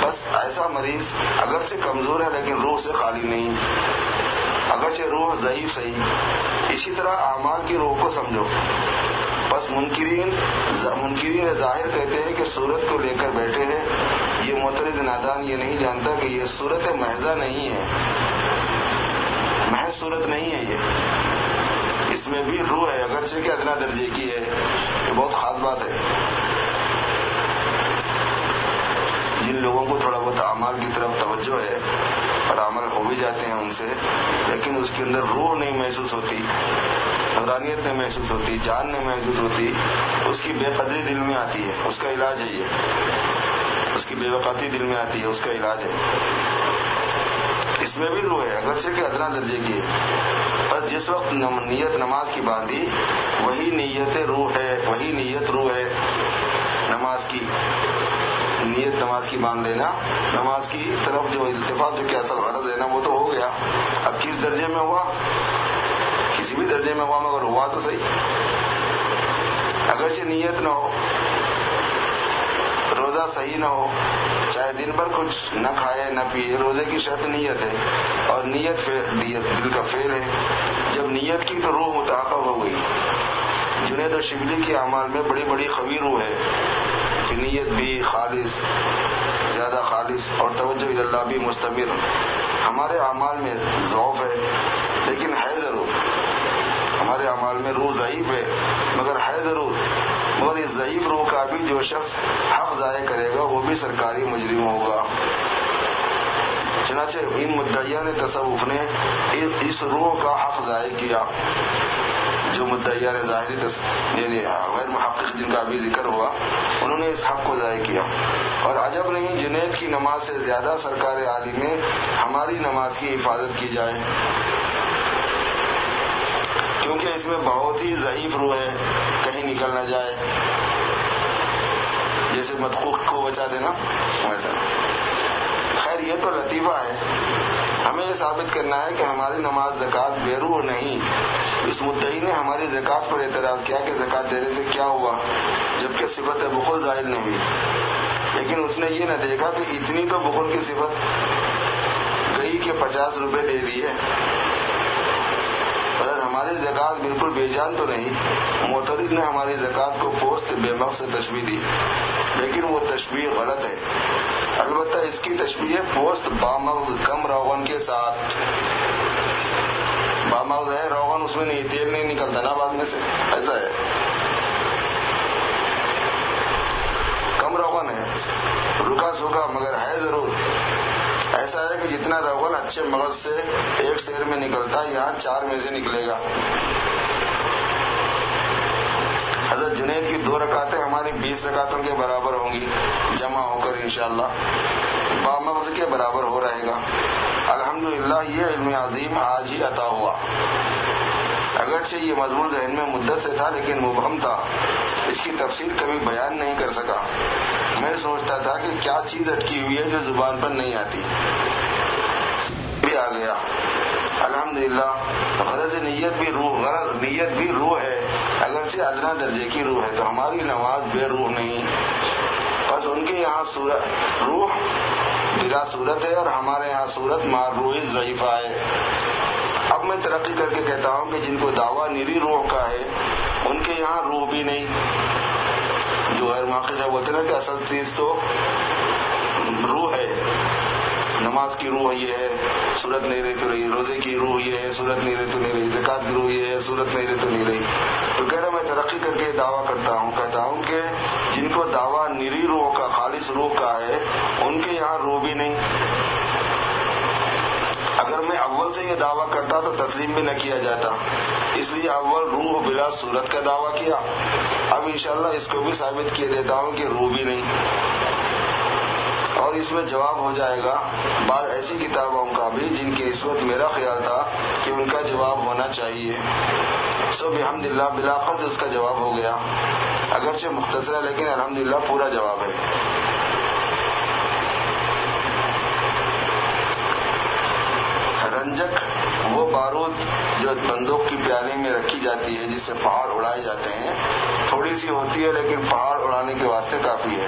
بس ایسا مریض اگرچہ کمزور ہے لیکن روح سے خالی نہیں، اگرچہ روح ضعیف صحیح. اسی طرح اعمال کی روح کو سمجھو. بس منکرین ظاہر کہتے ہیں کہ صورت کو لے کر بیٹھے ہیں. یہ معترض نادان یہ نہیں جانتا کہ یہ صورت محضہ نہیں ہے، محض صورت نہیں ہے. اس میں بھی روح ہے، اگرچہ کہ ادنا درجے کی ہے. یہ بہت خاص بات ہے. جن لوگوں کو تھوڑا بہت اعمال کی طرف توجہ ہے اور عمل ہو بھی جاتے ہیں ان سے، لیکن اس کے اندر روح نہیں محسوس ہوتی، حیرانیت نہیں محسوس ہوتی، جان نہیں محسوس ہوتی، اس کی بے قدری دل میں آتی ہے. اس کا علاج ہے یہ، اس کی بے وقاتی دل میں آتی ہے، اس کا علاج ہے. اس میں بھی روح ہے، اگرچہ کہ ادنا درجے کی ہے. بس جس وقت نیت نماز کی باندھی وہی نیت روح ہے. نیت نماز کی باندھ دینا، نماز کی طرف جو التفات جو کہ اصل غرض ہے نا وہ تو ہو گیا. اب کس درجے میں ہوا، کسی بھی درجے میں ہوا مگر ہوا تو صحیح. اگرچہ نیت نہ ہو، روزہ صحیح نہ ہو، چاہے دن بھر کچھ نہ کھائے نہ پیے، روزے کی شرط نیت ہے، اور نیت دل کا فعل ہے. جب نیت کی تو روح متعاقب ہو گئی. جنید و شبلی کے اعمال میں بڑی بڑی قوی روح ہے، کہ نیت بھی خالص، زیادہ خالص، اور توجہ اللہ بھی مستمر. ہمارے اعمال میں ضعف ہے لیکن ہے ضرور، ہمارے اعمال میں روح ضعیف ہے مگر ہے ضرور. مگر اس ضعیف روح کا بھی جو شخص حق ضائع کرے گا وہ بھی سرکاری مجرم ہوگا. چنانچہ ان مدعیان تصوف نے اس روح کا حق ضائع کیا، جو مدعیان ظاہری یعنی غیر محقق جن کا ابھی ذکر ہوا، انہوں نے اس حق کو ضائع کیا. اور عجب نہیں جنید کی نماز سے زیادہ سرکار عالی میں ہماری نماز کی حفاظت کی جائے، کیونکہ اس میں بہت ہی ضعیف روح ہے، کہیں نکل نہ جائے. جیسے مدقوق کو بچا دینا ویسا. خیر یہ تو لطیفہ ہے، ہمیں یہ ثابت کرنا ہے کہ ہماری نماز زکوٰۃ بے روح نہیں. اس مدعی نے ہماری زکوٰۃ پر اعتراض کیا کہ زکوٰۃ دینے سے کیا ہوا، جبکہ صفت بخل ظاہر نہیں ہوئی. لیکن اس نے یہ نہ دیکھا کہ اتنی تو بخل کی صفت گئی کہ 50 روپے دے دیے. ہماری زکوٰۃ بالکل بے جان تو نہیں. معترض نے ہماری زکوٰۃ کو پوست بے مغز سے تشبیہ دی، لیکن وہ تشبیہ غلط ہے. البتہ اس کی تشبیہ پوست بامغز کم روغن کے ساتھ. بامغز ہے روغن، اس میں نہیں، تیل نہیں نکلتا نا بعد میں سے، ایسا ہے. کم روغن ہے، رکا سوکھا مگر ہے ضرور. ایسا ہے کہ جتنا روغن اچھے مغز سے ایک سیر میں نکلتا ہے، یہاں 4 میں سے نکلے گا. حضرت جنید کی 2 رکعتیں ہماری 20 رکعتوں کے برابر ہوں گی، جمع ہو کر انشاءاللہ بامغز کے برابر ہو رہے گا. الحمدللہ یہ علم عظیم آج ہی عطا ہوا. اگرچہ یہ مضمون ذہن میں مدت سے تھا لیکن مبہم تھا، اس کی تفسیر کبھی بیان نہیں کر سکا. میں سوچتا تھا کہ کیا چیز اٹکی ہوئی ہے جو زبان پر نہیں آتی. بھی آ گیا الحمدللہ. غرض نیت بھی روح ہے، اگرچہ ادنا درجے کی روح ہے، تو ہماری نماز بے روح نہیں. بس ان کے یہاں روح بلا صورت ہے اور ہمارے یہاں صورت مع روح ضعیفہ ہے. اب میں ترقی کر کے کہتا ہوں کہ جن کو دعویٰ نیری روح کا ہے ان کے یہاں روح بھی نہیں. جو غیر محقق ہے بولتے نا کہ اصل چیز تو روح ہے، نماز کی روح یہ ہے، صورت نہیں رہی تو رہی. روزے کی روح یہ ہے، صورت نہیں رہی تو نہیں رہی. زکوٰۃ کی روح یہ ہے، صورت نہیں رہی تو نہیں رہی. تو کہہ رہا میں ترقی کر کے دعویٰ کہتا ہوں کہ جن کو دعویٰ نیری روح کا، خالص روح کا ہے، ان کے یہاں روح بھی نہیں. اگر میں اول سے یہ دعویٰ کرتا تو تسلیم بھی نہ کیا جاتا، اس لیے اول روح بلا صورت کا دعویٰ کیا. اب انشاءاللہ اس کو بھی ثابت کیے دیتا ہوں کہ روح بھی نہیں. اور اس میں جواب ہو جائے گا بعض ایسی کتابوں کا بھی جن کی نسبت میرا خیال تھا کہ ان کا جواب ہونا چاہیے. سو بحمدللہ بلاخت اس کا جواب ہو گیا، اگرچہ مختصر ہے لیکن الحمدللہ پورا جواب ہے. رنجک وہ بارود جو بندوق کی پیالے میں رکھی جاتی ہے جس سے پہاڑ اڑائے جاتے ہیں، تھوڑی سی ہوتی ہے لیکن پہاڑ اڑانے کے واسطے کافی ہے.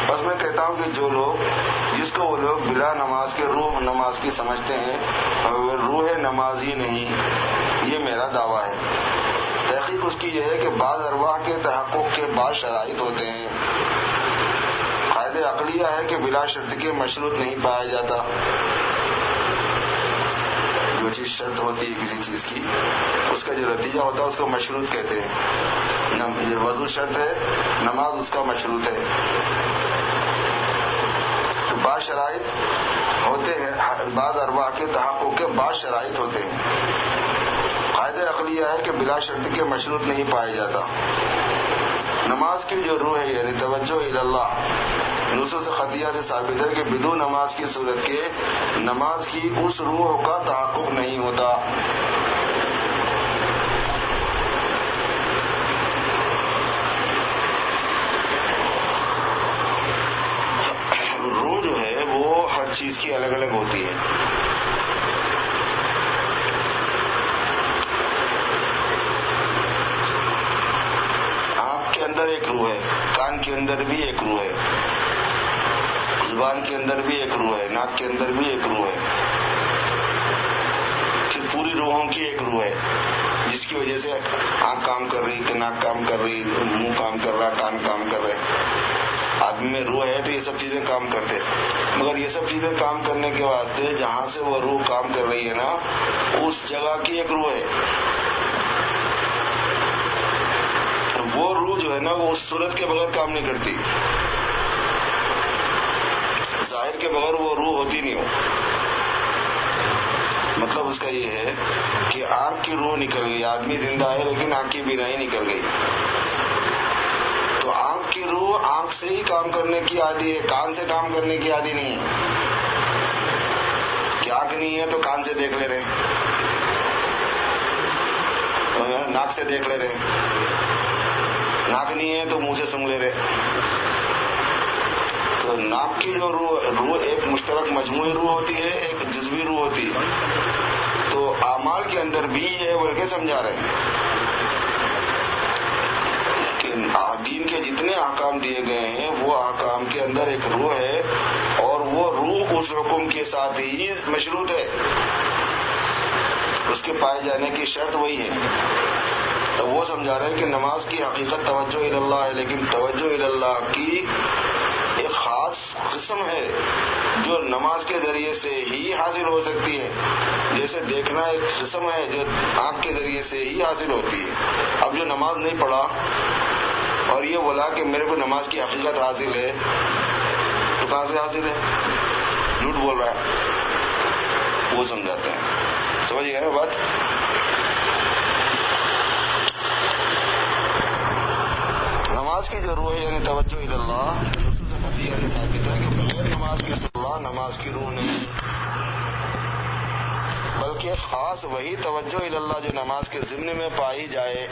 بس میں کہتا ہوں کہ جس کو وہ لوگ بلا نماز کے روح نماز کی سمجھتے ہیں، روح نماز ہی نہیں، یہ میرا دعویٰ ہے. تحقیق اس کی یہ ہے کہ بعض ارواح کے تحقق کے بعض شرائط ہوتے ہیں. قاعدہ عقلیہ ہے کہ بلا شرط کے مشروط نہیں پایا جاتا. جو چیز شرط ہوتی ہے کسی چیز کی، اس کا جو نتیجہ ہوتا ہے اس کو مشروط کہتے ہیں. وضو شرط ہے، نماز اس کا مشروط ہے. تو بعض شرائط ہوتے ہیں، بعض ارواح کے تحقق کے بعض شرائط ہوتے ہیں. قاعدہ عقلیہ ہے کہ بلا شرط کے مشروط نہیں پایا جاتا. نماز کی جو روح ہے یعنی توجہ اللہ، نصوص خطیہ سے ثابت ہے کہ بدون نماز کی صورت کے نماز کی اس روح کا تحقق نہیں ہوتا. روح جو ہے وہ ہر چیز کی الگ الگ ہوتی ہے. آنکھ کے اندر ایک روح ہے، کان کے اندر بھی ایک روح ہے، زبان کے اندر بھی ایک روح ہے، ناک کے اندر بھی ایک روح ہے. پھر پوری روحوں کی ایک روح ہے جس کی وجہ سے آنکھ کام کر رہی، کہ ناک کام کر رہی، منہ کام کر رہا، کان کام کر رہے. ہم میں روح ہے تو یہ سب چیزیں کام کرتے، مگر یہ سب چیزیں کام کرنے کے واسطے جہاں سے وہ روح کام کر رہی ہے نا اس جگہ کی ایک روح ہے. وہ روح جو ہے نا وہ اس صورت کے بغیر کام نہیں کرتی، ظاہر کے بغیر وہ روح ہوتی نہیں ہو. مطلب اس کا یہ ہے کہ آنکھ کی روح نکل گئی، آدمی زندہ ہے لیکن آنکھ کی بینائی نکل گئی، تو آنکھ کی روح آنکھ سے ہی کام کرنے کی عادی ہے، کان سے کام کرنے کی عادی نہیں ہے. کہ آنکھ نہیں ہے تو کان سے دیکھ لے رہے، ناک سے دیکھ لے رہے، ناک نہیں ہے تو منہ سے سونگھ لے رہے. تو ناک کی جو روح ایک مشترک مجموعی روح ہوتی ہے، ایک جزوی روح ہوتی ہے. تو اعمال کے اندر بھی ہے بول کے سمجھا رہے ہیں کہ دین کے جتنے احکام دیے گئے ہیں وہ احکام کے اندر ایک روح ہے، اور وہ روح اس حکم کے ساتھ ہی مشروط ہے، اس کے پائے جانے کی شرط وہی ہے. تو وہ سمجھا رہے ہیں کہ نماز کی حقیقت توجہ اللہ ہے، لیکن توجہ اللہ کی ایک خاص قسم ہے جو نماز کے ذریعے سے ہی حاصل ہو سکتی ہے. جیسے دیکھنا ایک قسم ہے جو آنکھ کے ذریعے سے ہی حاصل ہوتی ہے. اب جو نماز نہیں پڑھا اور یہ بولا کہ میرے کو نماز کی حقیقت حاصل ہے، تو کہاں سے حاصل ہے؟ جھوٹ بول رہا ہے. وہ سمجھاتے ہیں. سمجھ گئے نا بات؟ نماز کی جو روح ہے یعنی توجہ اللہ، سے ثابت ہے کہ بغیر نماز کے اللہ نماز کی روح نہیں، بلکہ خاص وہی توجہ اللہ جو نماز کے ضمن میں پائی جائے،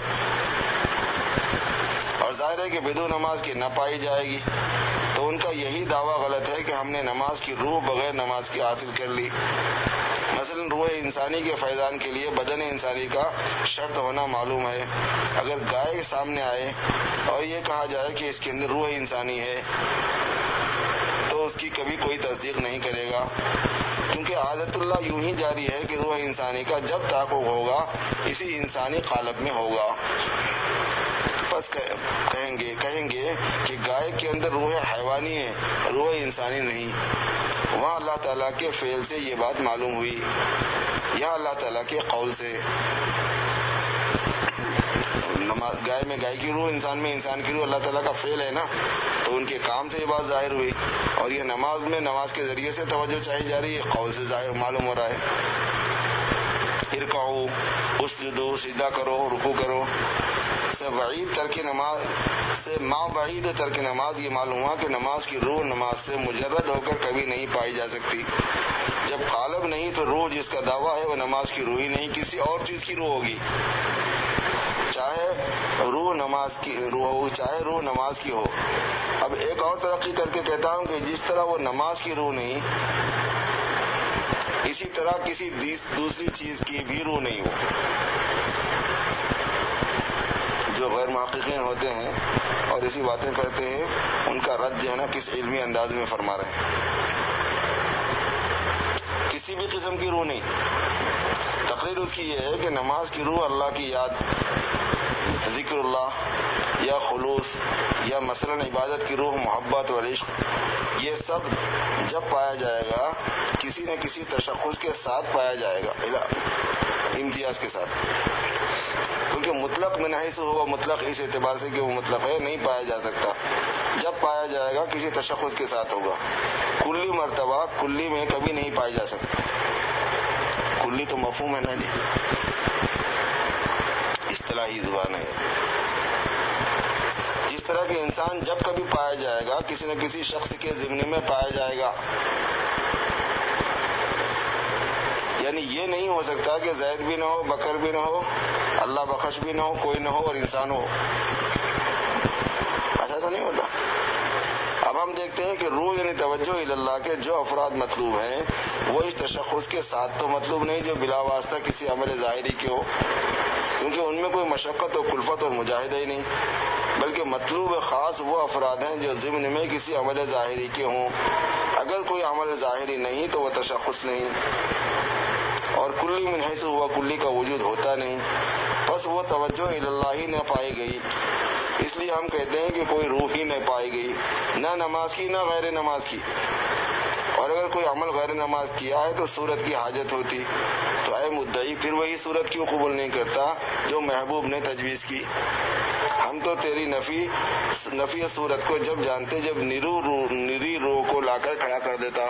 اور ظاہر ہے کہ بدون نماز کی نہ پائی جائے گی. تو ان کا یہی دعویٰ غلط ہے کہ ہم نے نماز کی روح بغیر نماز کی حاصل کر لی. مثلا روح انسانی کے فیضان کے لیے بدن انسانی کا شرط ہونا معلوم ہے. اگر گائے سامنے آئے اور یہ کہا جائے کہ اس کے اندر روح انسانی ہے تو اس کی کبھی کوئی تصدیق نہیں کرے گا، کیونکہ عادت اللہ یوں ہی جاری ہے کہ روح انسانی کا جب تحقق ہوگا اسی انسانی قالب میں ہوگا. بس کہیں گے کہ گائے کے اندر روح حیوانی ہے، روح انسانی نہیں. وہاں اللہ تعالیٰ کے فعل سے یہ بات معلوم ہوئی، یہاں اللہ تعالیٰ کے قول سے. گائے میں گائے کی روح، انسان میں انسان کی روح، اللہ تعالیٰ کا فعل ہے نا، تو ان کے کام سے یہ بات ظاہر ہوئی. اور یہ نماز میں نماز کے ذریعے سے توجہ چاہی جا رہی ہے، قول سے ظاہر معلوم ہو رہا ہے. ارکعوا، اسجدوا، سجدہ کرو، رکوع کرو. سے بعید ترک نماز سے ما بعید ترک نماز یہ معلوم ہوا کہ نماز کی روح نماز سے مجرد ہو کر کبھی نہیں پائی جا سکتی. جب قالب نہیں تو روح جس کا دعویٰ ہے وہ نماز کی روح ہی نہیں، کسی اور چیز کی روح ہوگی. چاہے روح نماز کی روح ہو، چاہے روح نماز کی ہو. اب ایک اور ترقی کر کے کہتا ہوں کہ جس طرح وہ نماز کی روح نہیں، اسی طرح کسی دوسری چیز کی بھی روح نہیں ہو. جو غیر محققین ہوتے ہیں اور ایسی باتیں کرتے ہیں ان کا رد جو ہے نا کس علمی انداز میں فرما رہے ہیں. کسی بھی قسم کی روح نہیں. تقریر اس کی یہ ہے کہ نماز کی روح اللہ کی یاد، ذکر اللہ یا خلوص، یا مثلا عبادت کی روح محبت اور عشق، یہ سب جب پایا جائے گا کسی نہ کسی تشخص کے ساتھ پایا جائے گا، امتیاز کے ساتھ. کیونکہ مطلق من حیث ہوا مطلق اس اعتبار سے کہ وہ مطلق ہے نہیں پایا جا سکتا. جب پایا جائے گا کسی تشخص کے ساتھ ہوگا. کلی مرتبہ کلی میں کبھی نہیں پائی جا سکتی. کلی تو مفہوم ہے نا جی، اصطلاحی زبان ہے. جس طرح کہ انسان جب کبھی پایا جائے گا کسی نہ کسی شخص کے ضمن میں پایا جائے گا. یعنی یہ نہیں ہو سکتا کہ زید بھی نہ ہو، بکر بھی نہ ہو، اللہ بخش بھی نہ ہو، کوئی نہ ہو اور انسان ہو. ایسا تو نہیں ہوتا. اب ہم دیکھتے ہیں کہ روح یعنی توجہ اللہ کے جو افراد مطلوب ہیں وہ اس تشخص کے ساتھ تو مطلوب نہیں جو بلا واسطہ کسی عمل ظاہری کے ہو، کیونکہ ان میں کوئی مشقت اور کلفت اور مجاہدہ ہی نہیں، بلکہ مطلوب خاص وہ افراد ہیں جو ضمن میں کسی عمل ظاہری کے ہوں. اگر کوئی عمل ظاہری نہیں تو وہ تشخص نہیں، اور کلی من حیث ہوا کلی کا وجود ہوتا نہیں، بس وہ توجہ اللہ ہی نہ پائی گئی. اس لیے ہم کہتے ہیں کہ کوئی روح ہی نہیں پائی گئی، نہ نماز کی نہ غیر نماز کی، اور اگر کوئی عمل غیر نماز کیا ہے تو صورت کی حاجت ہوتی، تو اے مدعی پھر وہی صورت کیوں قبول نہیں کرتا جو محبوب نے تجویز کی؟ ہم تو تیری نفی صورت کو جب جانتے جب نری روح کو لا کر کھڑا کر دیتا،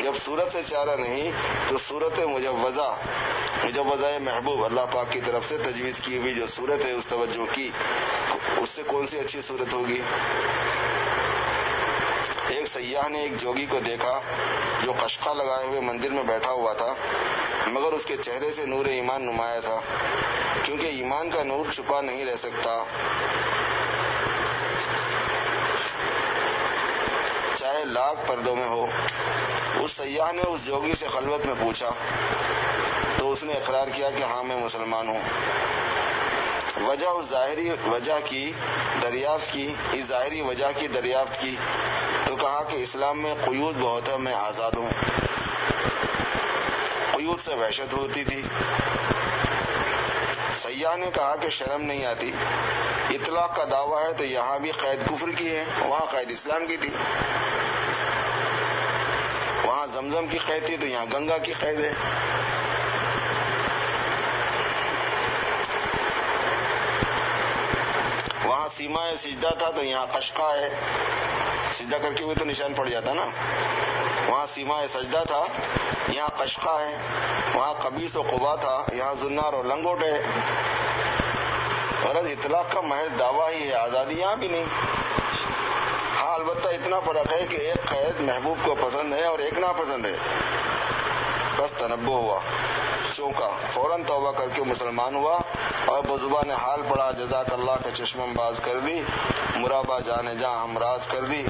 جب صورت سے چارہ نہیں تو صورت مجوزہ محبوب اللہ پاک کی طرف سے تجویز کی ہوئی جو صورت ہے اس توجہ کی، اس سے کون سی اچھی صورت ہوگی؟ ایک سیاح نے ایک جوگی کو دیکھا جو قشقہ لگائے ہوئے مندر میں بیٹھا ہوا تھا، مگر اس کے چہرے سے نور ایمان نمایاں تھا، کیونکہ ایمان کا نور چھپا نہیں رہ سکتا، چاہے لاکھ پردوں میں ہو۔ اس سیاح نے اس جوگی سے خلوت میں پوچھا تو اس نے اقرار کیا کہ ہاں میں مسلمان ہوں۔ وجہ اس ظاہری وجہ کی دریافت کی تو کہا کہ اسلام میں قیود بہت ہے، میں آزاد ہوں۔ قیود سے وحشت ہوتی تھی۔ سیاح نے کہا کہ شرم نہیں آتی، اطلاق کا دعویٰ ہے تو یہاں بھی قید کفر کی ہے، وہاں قید اسلام کی تھی، وہاں زمزم کی قید تھی تو یہاں گنگا کی قید ہے۔ وہاں سیما سجدہ تھا تو یہاں قشقہ ہے، سجدہ کر کے ہوئے تو نشان پڑ جاتا نا، وہاں سیما سجدہ تھا یہاں قشقہ ہے، وہاں قبیص و قبا تھا یہاں زنار اور لنگوٹ ہے۔ غرض اطلاق کا محض دعویٰ ہی ہے، آزادی یہاں بھی نہیں۔ ہاں البتہ اتنا فرق ہے کہ ایک قید محبوب کو پسند ہے اور ایک ناپسند ہے۔ بس تنبہ ہوا، چونکا، فوراً توبہ کر کے مسلمان ہوا اور بزبان حال پڑا، جزاک اللہ کا چشمم باز کر دی، مرابا جانے جاں ہمراز کر دی،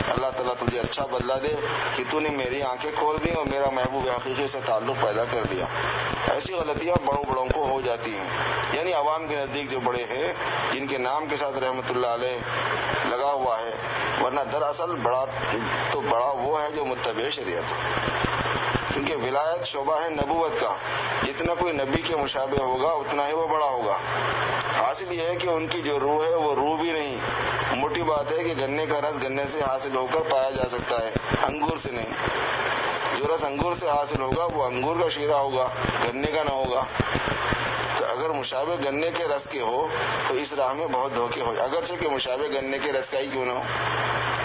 اللہ تعالیٰ تجھے اچھا بدلہ دے کہ تو نے میری آنکھیں کھول دی اور میرا محبوب حقیقی سے تعلق پیدا کر دیا۔ ایسی غلطیاں بڑوں کو ہو جاتی ہیں، یعنی عوام کے نزدیک جو بڑے ہیں جن کے نام کے ساتھ رحمت اللہ علیہ لگا ہوا ہے، ورنہ دراصل بڑا وہ ہے جو متبع شریعت، کیونکہ ولایت شعبہ ہے نبوت کا، جتنا کوئی نبی کے مشابہ ہوگا اتنا ہی وہ بڑا ہوگا۔ حاصل یہ ہے کہ ان کی جو روح ہے وہ روح بھی نہیں، موٹی بات ہے کہ گنے کا رس گنے سے حاصل ہو کر پایا جا سکتا ہے، انگور سے نہیں۔ جو رس انگور سے حاصل ہوگا وہ انگور کا شیرہ ہوگا، گنے کا نہ ہوگا۔ تو اگر مشابہ گنے کے رس کے ہو تو اس راہ میں بہت دھوکے ہو، اگرچہ کہ مشابہ گنے کے رس کا ہی کیوں نہ ہو،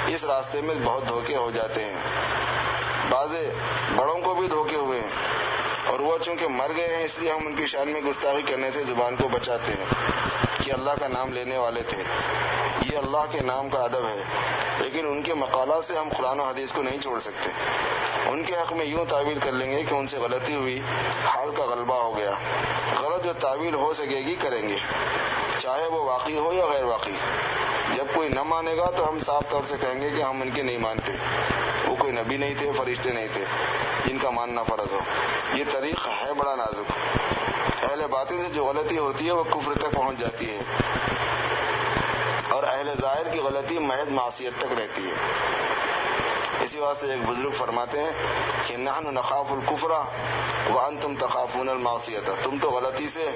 اس راستے میں بہت دھوکے ہو جاتے ہیں۔ بعضے بڑوں کو بھی دھوکے ہوئے ہیں اور وہ چونکہ مر گئے ہیں اس لیے ہم ان کی شان میں گستاخی کرنے سے زبان کو بچاتے ہیں کہ اللہ کا نام لینے والے تھے، یہ اللہ کے نام کا ادب ہے، لیکن ان کے مقالات سے ہم قرآن و حدیث کو نہیں چھوڑ سکتے۔ ان کے حق میں یوں تعویل کر لیں گے کہ ان سے غلطی ہوئی، حال کا غلبہ ہو گیا، غلط جو تعویل ہو سکے گی کریں گے، چاہے وہ واقعی ہو یا غیر واقعی۔ جب کوئی نہ مانے گا تو ہم صاف طور سے کہیں گے کہ ہم ان کے نہیں مانتے، وہ کوئی نبی نہیں تھے، فرشتے نہیں تھے جن کا ماننا فرض ہو۔ یہ طریق ہے بڑا نازک، اہل باطل سے جو غلطی ہوتی ہے وہ کفر تک پہنچ جاتی ہے اور اہل ظاہر کی غلطی محض معصیت تک رہتی ہے۔ اسی واسطے ایک بزرگ فرماتے ہیں کہ نحن نخاف الکفر وانتم تخافون المعصیۃ، تم تو غلطی سے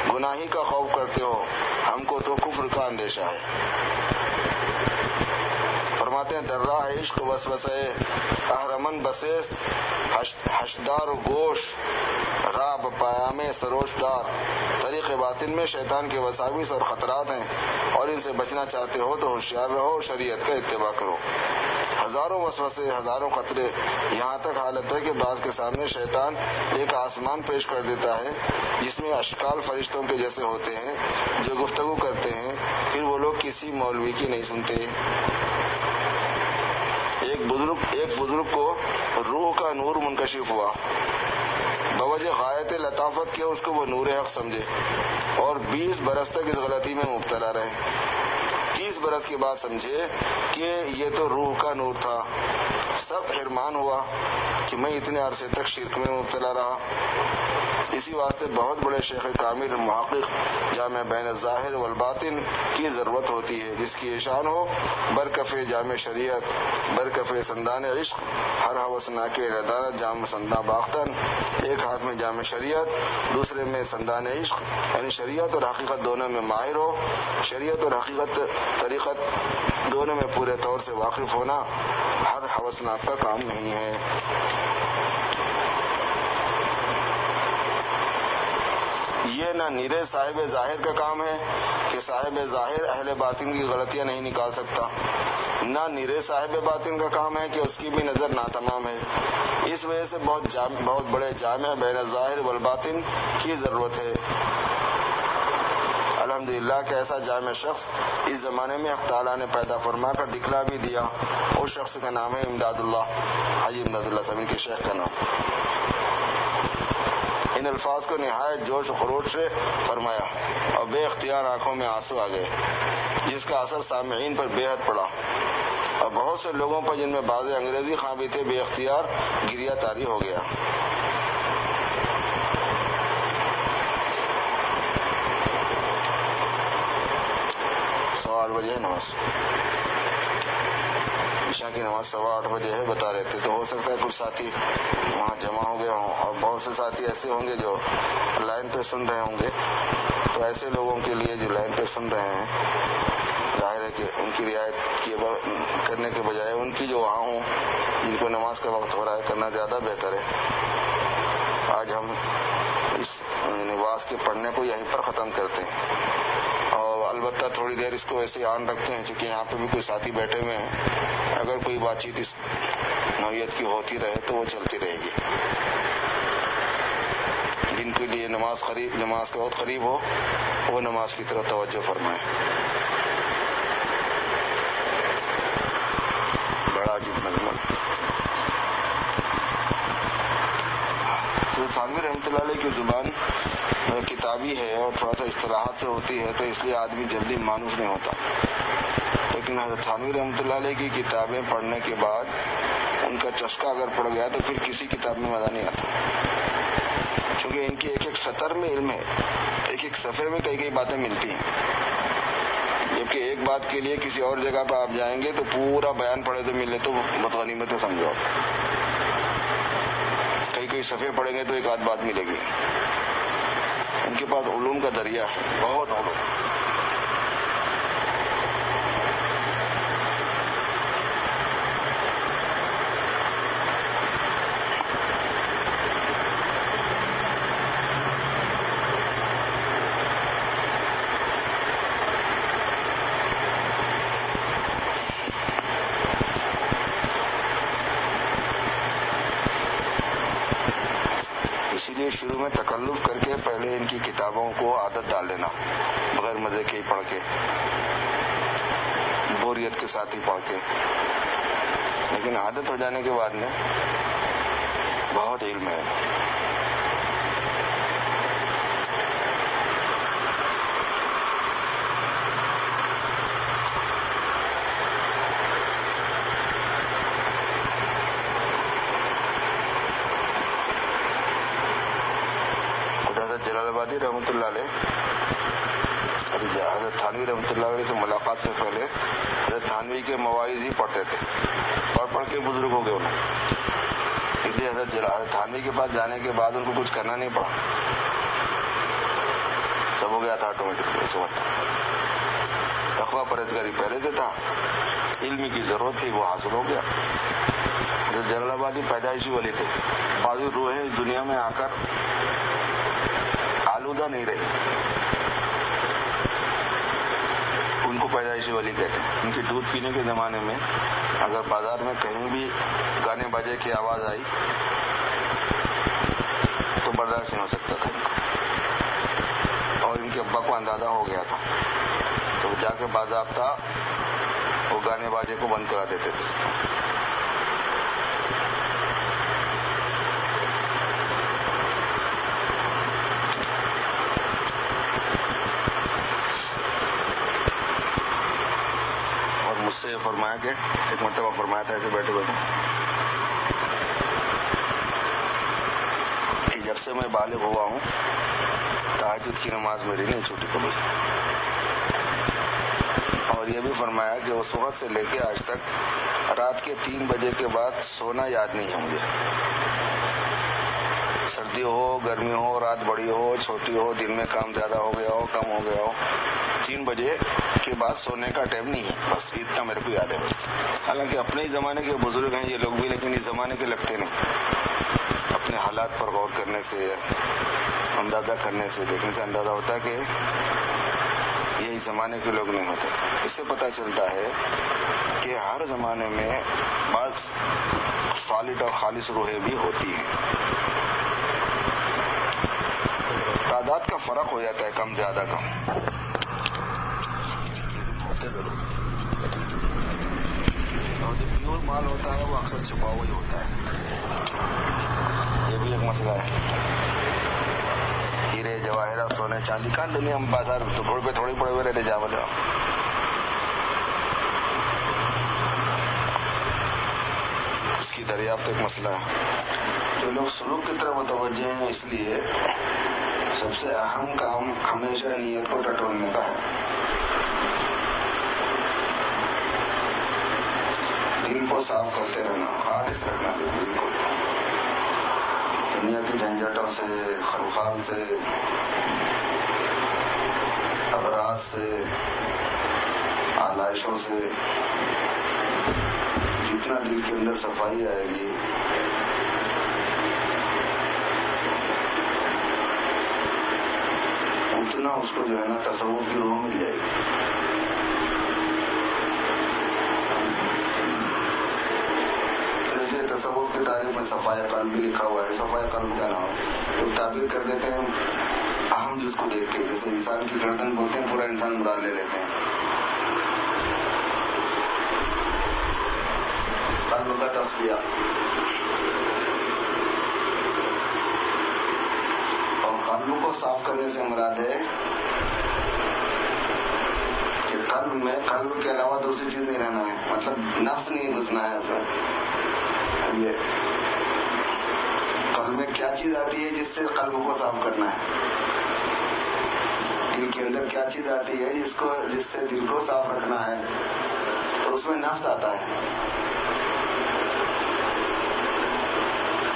گناہی کا خوف کرتے ہو، ہم کو تو کفر کا اندیشہ ہے۔ فرماتے ہیں در راہ عشق وسوسے اہرمن بسیس حشدار و گوش راہ بپایام سروش دار، طریق باطن میں شیطان کے وساوس اور خطرات ہیں اور ان سے بچنا چاہتے ہو تو ہوشیار رہو اور شریعت کا اتباع کرو۔ ہزاروں وسوسے، ہزاروں خطرے، یہاں تک حالت ہے کہ بعض کے سامنے شیطان ایک آسمان پیش کر دیتا ہے جس میں اشکال فرشتوں کے جیسے ہوتے ہیں جو گفتگو کرتے ہیں، پھر وہ لوگ کسی مولوی کی نہیں سنتے۔ ایک بزرگ کو روح کا نور منکشف ہوا، بوجہ غایت لطافت کے اس کو وہ نور حق سمجھے اور 20 برس تک اس غلطی میں مبتلا رہے، 30 برس کے بعد سمجھے کہ یہ تو روح کا نور تھا، سخت حرمان ہوا کہ میں اتنے عرصے تک شرک میں مبتلا رہا۔ اسی واسطے بہت بڑے شیخ کامل محقق جامع بین الظاہر والباطن کی ضرورت ہوتی ہے، جس کی شان ہو برکف جامع شریعت، برکف سندان عشق، ہر ہوسنا کے ردانت جام سنداں باختن، ایک ہاتھ میں جامع شریعت دوسرے میں سندان عشق، یعنی شریعت اور حقیقت دونوں میں ماہر ہو، شریعت اور طریقت دونوں میں پورے طور سے واقف ہونا ہر ہوسناک کا کام نہیں ہے۔ یہ نہ نیرے صاحب ظاہر کا کام ہے کہ صاحب ظاہر اہل باطن کی غلطیاں نہیں نکال سکتا، نہ نیرے صاحب باطن کا کام ہے کہ اس کی بھی نظر ناتمام ہے۔ اس وجہ سے بہت بڑے جامع بین الظاہر والباطن کی ضرورت ہے۔ الحمدللہ کہ ایسا جامع شخص اس زمانے میں حق تعالیٰ نے پیدا فرما کر دکھلا بھی دیا۔ اس شخص کا نام ہے امداد اللہ، حاجی امداد اللہ صاحب کے شیخ کا نام۔ ان الفاظ کو نہایت جوش و خروش سے فرمایا اور بے اختیار آنکھوں میں آنسو آ گئے، جس کا اثر سامعین پر بے حد پڑا اور بہت سے لوگوں پر، جن میں بعض انگریزی خواں بھی تھے، بے اختیار گریہ طاری ہو گیا۔ سوا 8 بجے ہے نماز، عشاء کی نماز 8:15 بجے ہے بتا رہے تھے، تو ہو سکتا ہے کچھ ساتھی وہاں جمع ہو گئے ہوں اور بہت سے ساتھی ایسے ہوں گے جو لائن پہ سن رہے ہوں گے۔ تو ایسے لوگوں کے لیے جو لائن پہ سن رہے ہیں، ظاہر ہے کہ ان کی رعایت کرنے کے بجائے ان کی جو وہاں ہوں، جن کو نماز کا وقت ہو رہا ہے، کرنا زیادہ بہتر ہے۔ آج ہم اس نواز کے پڑھنے کو یہیں پر ختم کرتے ہیں، اور البتہ تھوڑی دیر اس کو ایسے آن رکھتے ہیں، چونکہ یہاں پہ بھی کوئی ساتھی بیٹھے ہوئے ہیں، اگر کوئی بات چیت اس نوعیت کی ہوتی رہے تو وہ چلتی رہے گی۔ جن کے لیے نماز کا وقت قریب ہو، وہ نماز کی طرف توجہ فرمائیں۔ بڑا عجیب نظم تھانوی رحمۃ اللہ علیہ کی زبان کتابی ہے اور تھوڑا سا اصطلاحات سے ہوتی ہے، تو اس لیے آدمی جلدی مانوس نہیں ہوتا، لیکن حضرت تھانوی رحمۃ اللہ علیہ کی کتابیں پڑھنے کے بعد ان کا چسکا اگر پڑ گیا تو پھر کسی کتاب میں مزہ نہیں آتا، کیونکہ ان کی ایک ایک سطر میں علم ہے، ایک ایک صفحے میں کئی باتیں ملتی ہیں، جبکہ ایک بات کے لیے کسی اور جگہ پہ آپ جائیں گے تو پورا بیان پڑھے تو ملے تو بدغنیمت تو سمجھو آپ، کئی صفحے پڑھیں گے تو ایک آدھ بات ملے گی۔ ان کے پاس علوم کا دریا ہے، بہت علوم۔ شروع میں تکلف کر کے پہلے ان کی کتابوں کو عادت ڈال لینا، بغیر مزے کے ہی پڑھ کے، بوریت کے ساتھ ہی پڑھ کے، لیکن عادت ہو جانے کے بعد میں بہت علم ہے۔ رحمۃ اللہ علیہ، حضرت تھانوی رحمۃ اللہ علیہ سے ملاقات سے پہلے حضرت تھانوی کے مواعظ ہی پڑھتے تھے، پڑھ کے بزرگ ہو گئے انہوں، اس لیے حضرت تھانوی کے پاس جانے کے بعد ان کو کچھ کرنا نہیں پڑا، سب ہو گیا تھا آٹومیٹک۔ اس وقت تقویٰ پرہیزگاری پہلے سے تھا، علم کی ضرورت تھی، وہ حاصل ہو گیا۔ حضرت جلال آبادی پیدائشی ولی تھے، بعض روحیں اس دنیا میں آ کر آلودہ نہیں رہی، ان کو پیدائشی ولی کہتے ہیں۔ ان کے دودھ پینے کے زمانے میں اگر بازار میں کہیں بھی گانے باجے کی آواز آئی تو برداشت نہیں ہو سکتا تھا، اور ان کے ابا کو اندازہ ہو گیا تھا، تو جا کے باضابطہ وہ گانے باجے کو بند کرا دیتے تھے۔ سے فرمایا کہ ایک مرتبہ فرمایا تھا ایسے بیٹھے کہ جب سے میں بالغ ہوا ہوں تہجد کی نماز میری نہیں چھوٹی کبھی، اور یہ بھی فرمایا کہ اس وقت سے لے کے آج تک رات کے 3 بجے کے بعد سونا یاد نہیں ہے مجھے، سردی ہو گرمی ہو رات بڑی ہو چھوٹی ہو دن میں کام زیادہ ہو گیا ہو کم ہو گیا ہو 3 بجے کے بعد سونے کا ٹائم نہیں ہے. بس اتنا میرے کو یاد ہے بس. حالانکہ اپنے ہی زمانے کے بزرگ ہیں یہ لوگ بھی لیکن اس زمانے کے لگتے نہیں. اپنے حالات پر غور کرنے سے اندازہ کرنے سے دیکھنے سے اندازہ ہوتا ہے کہ یہ اس زمانے کے لوگ نہیں ہوتے. اس سے پتہ چلتا ہے کہ ہر زمانے میں بعض صالح اور خالص روحیں بھی ہوتی ہیں. تعداد کا فرق ہو جاتا ہے کم زیادہ کا. اور جو پیور مال ہوتا ہے وہ اکثر چھپا ہوا ہی ہوتا ہے. یہ بھی ایک مسئلہ ہے. ہیرے جواہرات سونے چاندی کا دنیا ہم بازار ٹکڑے پہ تھوڑے پڑے ہوئے رہتے جا بولے. اس کی دریافت ایک مسئلہ ہے. جو لوگ سلوک کی طرف متوجہ ہیں اس لیے سب سے اہم کام ہمیشہ نیت کو ٹٹولنے کا ہے. دل کو صاف کرتے رہنا خالص رکھنا دل کو. دنیا کی جھنجھٹوں سے خلوخال سے اغراض سے آلائشوں سے جتنا دل کے اندر صفائی آئے گی اتنا اس کو جو ہے نا تصوف کی روح مل جائے گی. اس لیے تصوف کی تعریف میں صفائی قلب بھی لکھا ہوا ہے. صفائی قلب کا نام لوگ تعبیر کر دیتے ہیں اہم جس کو دیکھ کے. جیسے انسان کی گردن بولتے ہیں پورا انسان مراد لے لیتے ہیں. قلب کا تصفیہ اور قلب کو صاف کرنے سے مراد ہے کہ قلب کے علاوہ دوسری چیز نہیں رہنا ہے. مطلب نفس نہیں گھسنا ہے. یہ قلب میں کیا چیز آتی ہے جس سے قلب کو صاف کرنا ہے. دل کے اندر کیا چیز آتی ہے جس سے دل کو صاف رکھنا ہے تو اس میں نفس آتا ہے.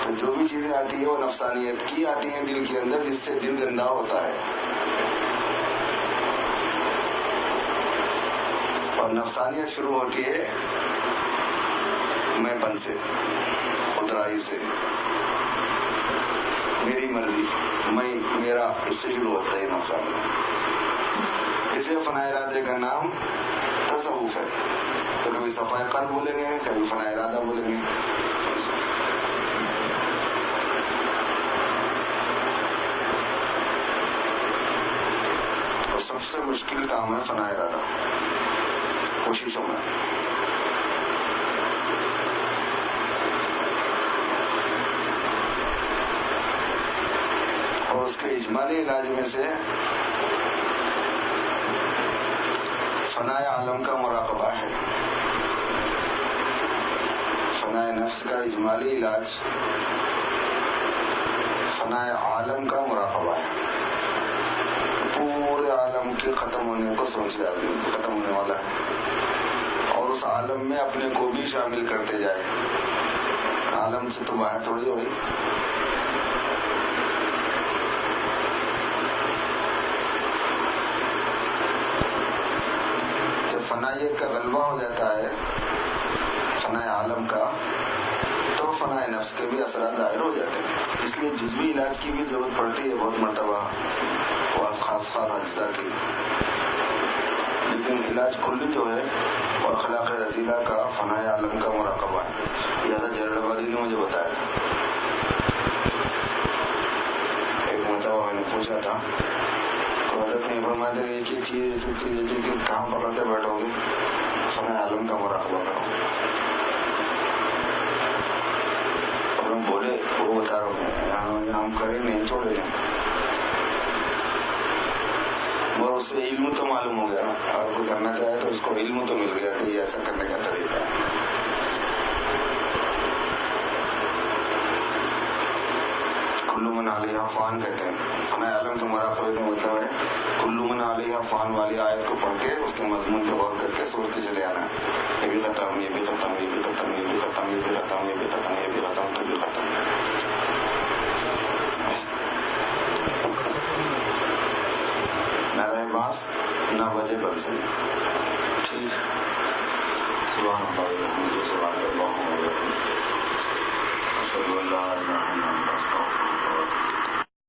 تو جو بھی چیزیں آتی ہیں وہ نفسانیت کی آتی ہیں دل کے اندر جس سے دل گندا ہوتا ہے. اور نفسانیت شروع ہوتی ہے میں پن سے خودرائی سے میری مرضی میرا اس سے شروع ہوتا ہے نفسانیت. اس لیے فنا ارادے کا نام تصوف ہے. تو کبھی صفائی قلب بولیں گے کبھی فنا ارادہ بولیں گے. اور سب سے مشکل کام ہے فنا ارادہ کوششوں میں. اور اس کے اجمالی علاج میں سے فنائے عالم کا مراقبہ ہے. فنائے نفس کا اجمالی علاج فنائے عالم کا مراقبہ ہے. پورے عالم کے ختم ہونے کو سوچے آدمی ختم ہونے والا ہے اور اس عالم میں اپنے کو بھی شامل کرتے جائے. عالم سے تو باہر تھوڑی ہوئی. فنائیت کا غلبہ ہو جاتا ہے فنائے عالم کا تو فنائے نفس کے بھی اثرات ظاہر ہو جاتے ہیں. اس لیے جزوی علاج کی بھی ضرورت پڑتی ہے بہت مرتبہ خاص اجزاء کی. لیکن علاج کلی جو ہے وہ اخلاق رذیلہ کا فنائے عالم کا مراقبہ ہے. یہ حضرت جلال آبادی نے مجھے بتایا تھا. ایک مرتبہ میں نے پوچھا تھا تو حضرت نے فرمایا تھا ایک ایک چیز کہاں پکڑتے بیٹھو گے فنائے عالم کا مراقبہ کرو. اور ہم بولے وہ بتا رہا ہوں ہم کریں نہیں چھوڑے جائیں. اور اس سے علم تو معلوم ہو گیا نا. اگر کوئی کرنا چاہے تو اس کو علم تو مل گیا کہ یہ ایسا کرنے کا طریقہ ہے. کلو من علیہ فان کہتے ہیں. فنائے عالم کے مراقبے کا مطلب ہے کلو من علیہ فان والی آیت کو پڑھ کے اس کے مضمون پہ غور کر کے سوچتے چلے آنا. یہ بھی ختم یہ بھی ختم یہ بھی ختم یہ بھی ختم یہ بھی ختم یہ بھی ختم یہ بھی ختم تو بھی ختم. نماز نہ وجہ بن سکے. ٹھیک. سبحان اللہ.